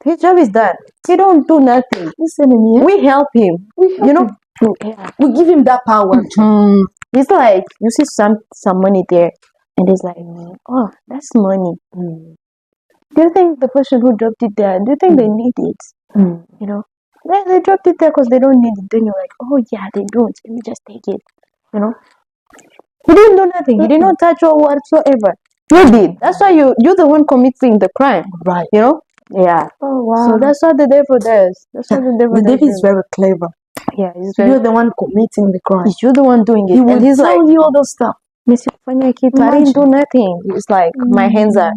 his job is done. He don't do nothing. Listen to me. We help him. You know, Yeah. we give him that power. It's like you see some money there, and it's like, oh, that's money. Do you think the person who dropped it there? Do you think they need it? You know, they dropped it there because they don't need it. Then you're like, oh yeah, they don't. Let me just take it. You know, he didn't do nothing. He did not touch or whatsoever. You did. That's why you're the one committing the crime. Right. You know. Yeah. Oh wow. So that's what the devil does. That's what the devil The does. devil is very clever. Yeah, he's very. You're the one committing the crime. You're the one doing it. He will and he's tell like, you all those stuff. Mr. Fanya Kitu, I didn't do nothing. It's like my hands are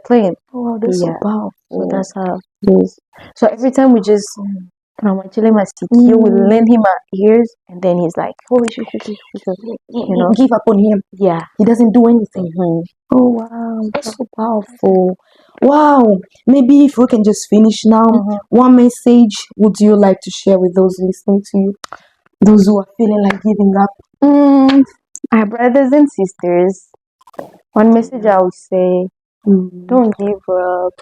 clean. Oh, that's so powerful. So that's how it is. So every time we just you will lend him our ears, and then he's like, oh, you know, give up on him. Yeah, he doesn't do anything. Oh wow, that's so powerful. Wow, maybe if we can just finish now, what message would you like to share with those listening to you, those who are feeling like giving up? My brothers and sisters, one message I would say, don't give up.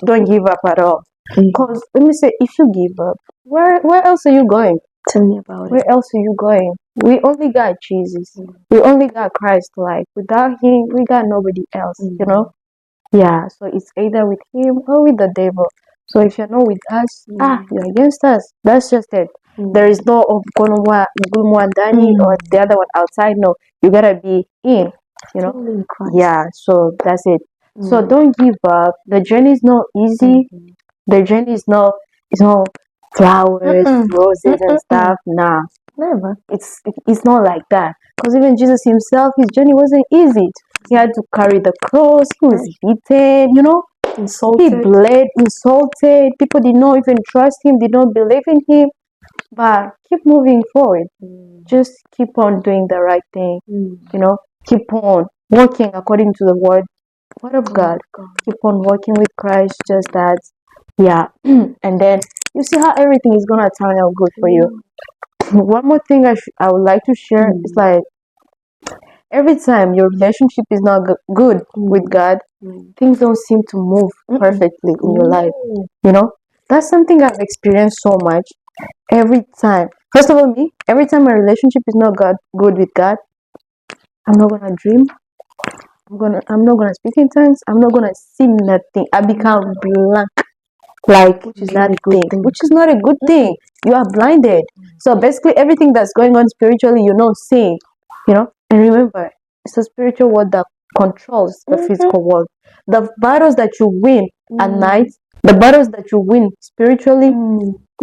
Don't give up at all. Because let me say, if you give up, where else are you going? Tell me about Where else are you going? We only got Jesus. We only got Christ. Like without Him, we got nobody else. You know? Yeah. So it's either with Him or with the devil. So if you're not with us, you're against us. That's just it. There is no Dani or the other one outside. No, you gotta be in. You know? Yeah. So that's it. So don't give up. The journey is not easy. The journey is not flowers, roses, and stuff. Nah, never. It's not like that. Because even Jesus himself, his journey wasn't easy. He had to carry the cross. He was beaten. You know, insulted. He bled, insulted. People did not even trust him. Did not believe in him. But keep moving forward. Just keep on doing the right thing. You know, keep on working according to the word of God. Keep on working with Christ. Just that. Yeah, and then you see how everything is gonna turn out good for you. One more thing I would like to share is like every time your relationship is not good with God, things don't seem to move perfectly in your life. You know, that's something I've experienced so much. Every time, first of all, every time my relationship is not good with God, I'm not gonna dream. I'm not gonna speak in tongues. I'm not gonna see nothing. I become blank. Like, which is not a good thing. Which is not a good thing. You are blinded. So basically, everything that's going on spiritually, you're not seeing. You know. And remember, it's the spiritual world that controls the physical world. The battles that you win at night, the battles that you win spiritually,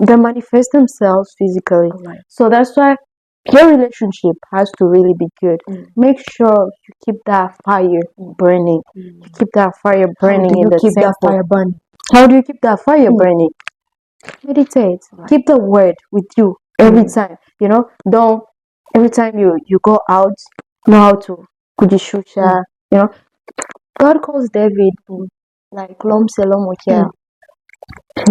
they manifest themselves physically. So that's why your relationship has to really be good. Make sure you keep that fire burning. You keep that fire burning in the temple. That fire burning? How do you keep that fire burning? Meditate. Keep the word with you every time. You know, don't every time you go out, know how to kujishusha. You know, God calls David like Lom Selom Okia.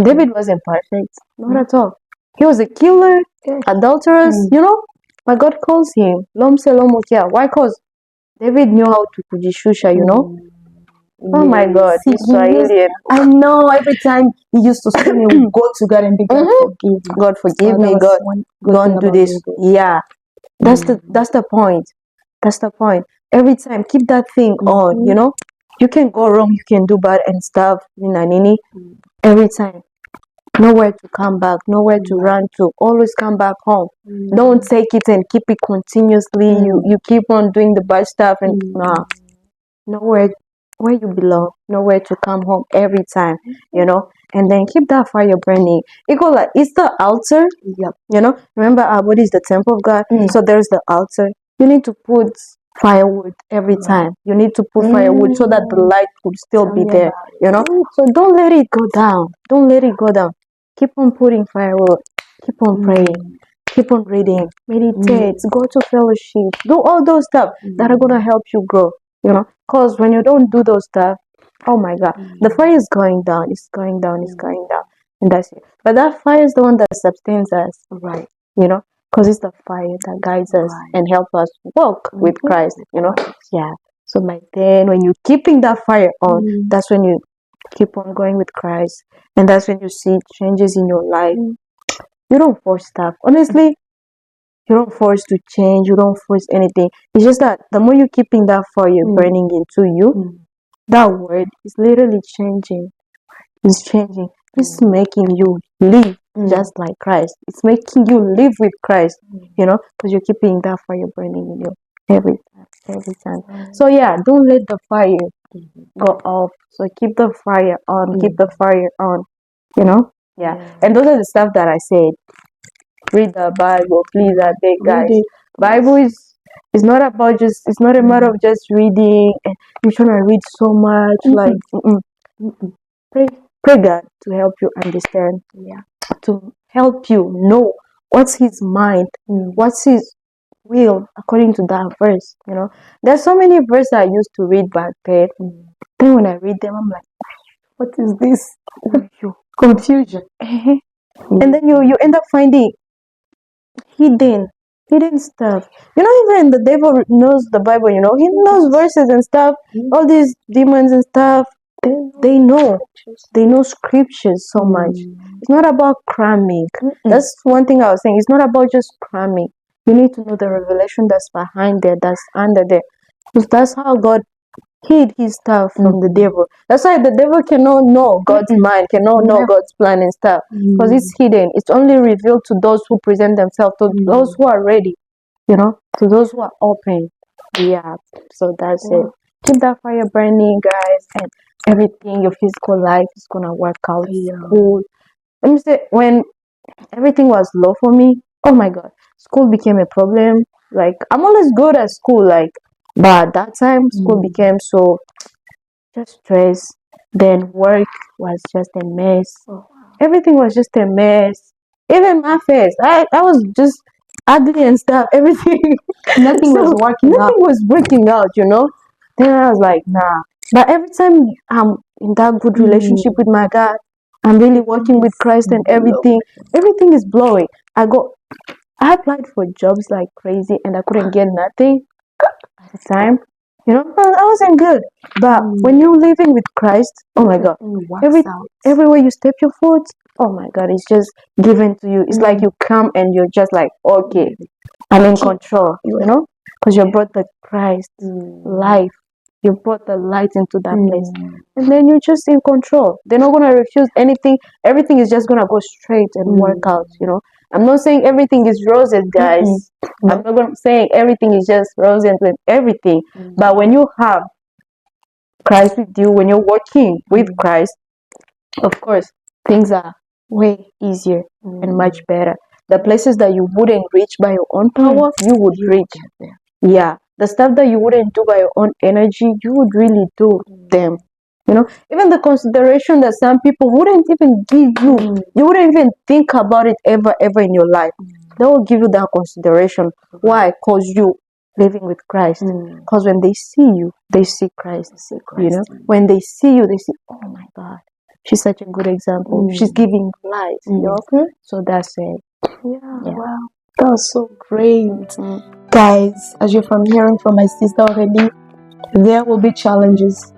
David wasn't perfect, not at all. He was a killer, adulterous, you know, but God calls him Lom Selom Okia. Why? Because David knew how to kujishusha, you know. Oh my God, Israelian. I know every time he used to scream, he would go to God and be God forgive me, God don't do this. Yeah. That's the point. That's the point. Every time keep that thing on, you know. You can go wrong, you can do bad and stuff, every time. Nowhere to come back, nowhere to run to. Always come back home. Don't take it and keep it continuously. You keep on doing the bad stuff and nowhere where you belong, nowhere to come home every time, you know. And then keep that fire burning. It's the altar. You know, remember our body is the temple of God. So there's the altar. You need to put firewood every time. You need to put firewood so that the light would still be there, you know. So don't let it go down. Don't let it go down. Keep on putting firewood. Keep on praying. Keep on reading. Meditate. Go to fellowship. Do all those stuff that are gonna help you grow. You know, because when you don't do those stuff, oh my God, the fire is going down. It's going down. It's going down, and that's it. But that fire is the one that sustains us, right? You know, because it's the fire that guides us and help us walk with Christ. You know, yeah. So by then, when you're keeping that fire on, that's when you keep on going with Christ, and that's when you see changes in your life. You don't force stuff. Honestly, you don't force to change. You don't force anything. It's just that the more you're keeping that fire burning into you, that word is literally changing. It's changing. It's making you live just like Christ. It's making you live with Christ, because you're keeping that fire burning in you every time. So yeah, don't let the fire go off. So keep the fire on. Keep the fire on. Yeah. And those are the stuff that I said. Read the Bible, please. I beg, guys. Bible is not about just. It's not a matter of just reading and you're trying to read so much. Like, pray God to help you understand. Yeah. To help you know what's His mind, what's His will according to that verse. There's so many verses I used to read back then. Then when I read them, I'm like, what is this? Confusion. And then you end up finding hidden stuff. Even the devil knows the Bible. He knows verses and stuff. All these demons and stuff. They know scriptures so much. It's not about cramming. That's one thing I was saying. It's not about just cramming. You need to know the revelation that's behind there, that's under there. Because that's how God hid His stuff from the devil. That's why the devil cannot know God's mind, cannot know God's plan and stuff. Because it's hidden. It's only revealed to those who present themselves, to those who are ready, to those who are open. Yeah. So that's it. Keep that fire burning, guys, and everything, your physical life is gonna work out. School. Let me say, when everything was low for me, oh my God, school became a problem. Like, I'm always good at school, but at that time, school became so just stress. Then work was just a mess. Everything was just a mess. Even my face, I was just ugly and stuff. Everything, nothing was working out. Nothing was working out. Then I was like, nah. But every time I'm in that good relationship with my God, I'm really working with Christ and everything is blowing. I applied for jobs like crazy and I couldn't get nothing at the time. I wasn't good. But when you're living with Christ, oh my God, everywhere you step your foot, oh my God, it's just given to you. It's like you come and you're just like, okay, I'm in control, because you brought the Christ life. You brought the light into that place. And then you're just in control. They're not going to refuse anything. Everything is just going to go straight and work out, I'm not saying everything is roses, guys. I'm not saying everything is just roses with everything. But when you have Christ with you, when you're working with Christ, of course, things are way easier and much better. The places that you wouldn't reach by your own power, you would reach. Yeah. The stuff that you wouldn't do by your own energy, you would really do them. Even the consideration that some people wouldn't even give you, you wouldn't even think about it ever in your life. They will give you that consideration. Why? Because you living with Christ. Because when they see you, they see Christ. When they see you, they see, oh my God, she's such a good example. She's giving life. So that's it. Yeah. Wow, that was so great. Guys, as you're hearing from my sister already, there will be challenges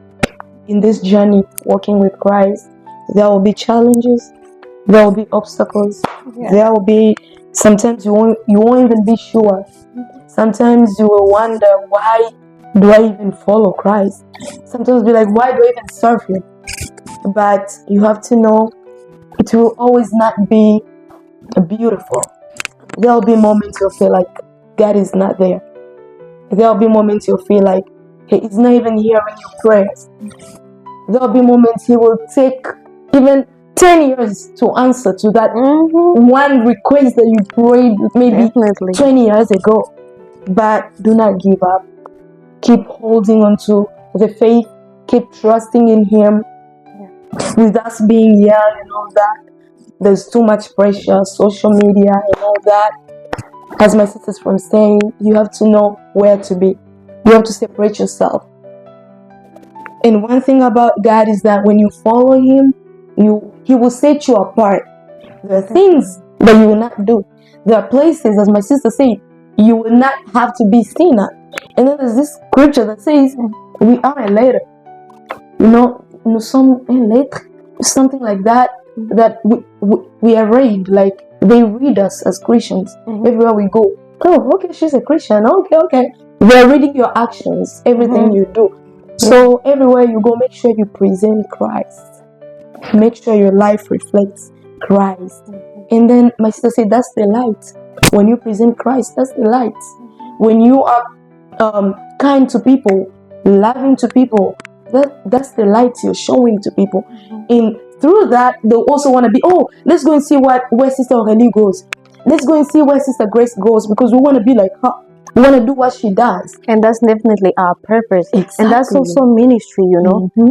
in this journey walking with Christ. There will be challenges, there will be obstacles, there will be sometimes you won't even be sure. Sometimes you will wonder, why do I even follow Christ? Sometimes be like, why do I even serve Him? But you have to know, it will always not be beautiful. There will be moments you'll feel like God is not there. There will be moments you'll feel like He's not even hearing your prayers. There will be moments He will take even 10 years to answer to that one request that you prayed maybe 20 years ago. But do not give up. Keep holding on to the faith. Keep trusting in Him. With us being young and all that, there's too much pressure, social media and all that. As my sister's from saying, you have to know where to be. You have to separate yourself. And one thing about God is that when you follow Him, He will set you apart. There are things that you will not do. There are places, as my sister said, you will not have to be seen at. And then there's this scripture that says, we are a letter. Nous sommes un lettre, something like that, that we are read, like they read us as Christians everywhere we go. Oh, okay, she's a Christian. Okay. They're reading your actions, everything you do. So everywhere you go, make sure you present Christ. Make sure your life reflects Christ. And then my sister said, that's the light. When you present Christ, that's the light. When you are kind to people, loving to people, that's the light you're showing to people. And through that, they'll also want to be, oh, let's go and see where Sister Aureli goes. Let's go and see where Sister Grace goes, because we want to be like her. We want to do what she does. And that's definitely our purpose. Exactly. And that's also ministry,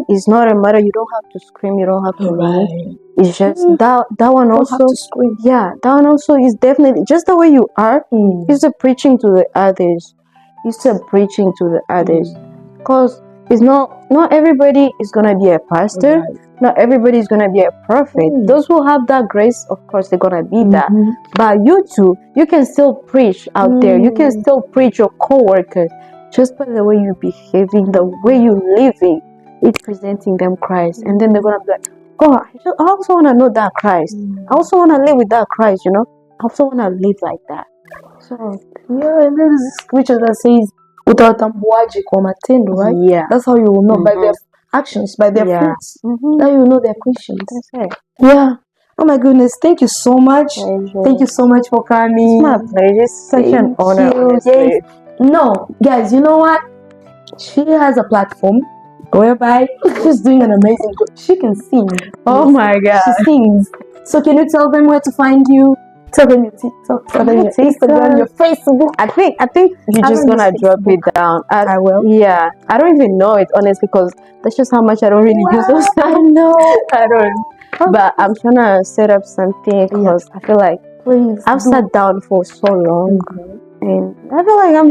It's not a matter, you don't have to scream, you don't have to run. It's just that one also. Don't have to scream. Yeah, that one also is definitely just the way you are. It's the preaching to the others. It's the preaching to the others. Because it's not everybody is gonna be a pastor. Not everybody is gonna be a prophet. Those who have that grace, of course, they're gonna be that. But you too, you can still preach out there. You can still preach your co-workers just by the way you're behaving, the way you're living. It's presenting them Christ, and then they're gonna be like, "Oh, I also wanna know that Christ. I also wanna live with that Christ. I also wanna live like that." So yeah, and there's this scripture that says, "Utawatambuaje kwa matendo," right? Yeah, that's how you will know by their actions, by their fruits. Now you know they're Christians. That's it. Yeah. Oh my goodness, thank you so much. Thank you so much for coming. It's my pleasure. It's such an honor. Yes. No, guys, you know what? She has a platform whereby she's doing an amazing job. She can sing. Oh my God. She sings. So can you tell them where to find you? Tell them your TikTok, tell them your Instagram, your Facebook. I think you're just gonna drop it down. I will. Yeah, I don't even know it honestly, because that's just how much I don't really use those. I know. I don't. But I'm trying to set up something, because I feel like I've sat down for so long, and I feel like I'm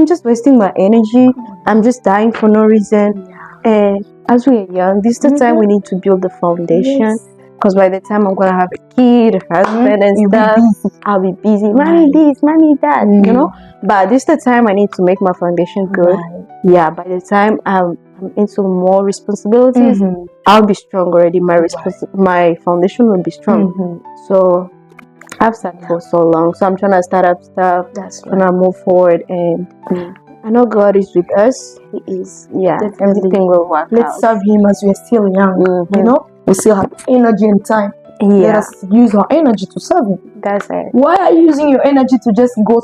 just wasting my energy. I'm just dying for no reason. And as we're young, this is the time we need to build the foundation. Because by the time I'm gonna have a kid, a husband, and stuff, I'll be busy. Mommy this, mommy that, But this is the time I need to make my foundation good. Yeah, by the time I'm into more responsibilities, I'll be strong already. My foundation will be strong. So I've sat for so long. So I'm trying to start up stuff. Trying to move forward, and I know God is with us. He is. Yeah, everything will work out. Let's serve Him as we are still young. We still have energy and time. Let us use our energy to serve Him. That's it. Why are you using your energy to just go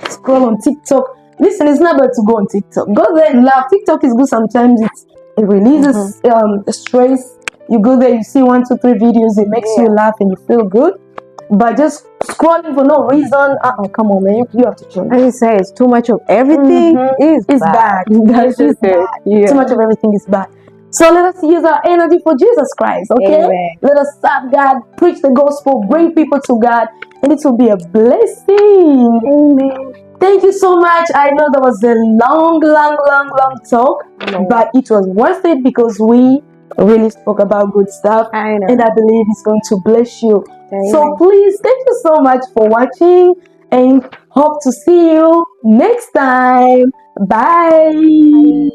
scroll on TikTok? Listen, it's not bad to go on TikTok. Go there and laugh. TikTok is good sometimes. It releases stress. You go there, you see 1, 2, 3 videos. It makes you laugh and you feel good. But just scrolling for no reason, come on, man, you have to change. As you say, it's too much of everything. It's bad. That's just bad. Too much of everything is bad. So let us use our energy for Jesus Christ, okay? Amen. Let us serve God, preach the gospel, bring people to God, and it will be a blessing. Amen. Thank you so much. I know that was a long talk, but it was worth it, because we really spoke about good stuff. I know. And I believe it's going to bless you. Amen. So please, thank you so much for watching, and hope to see you next time. Bye.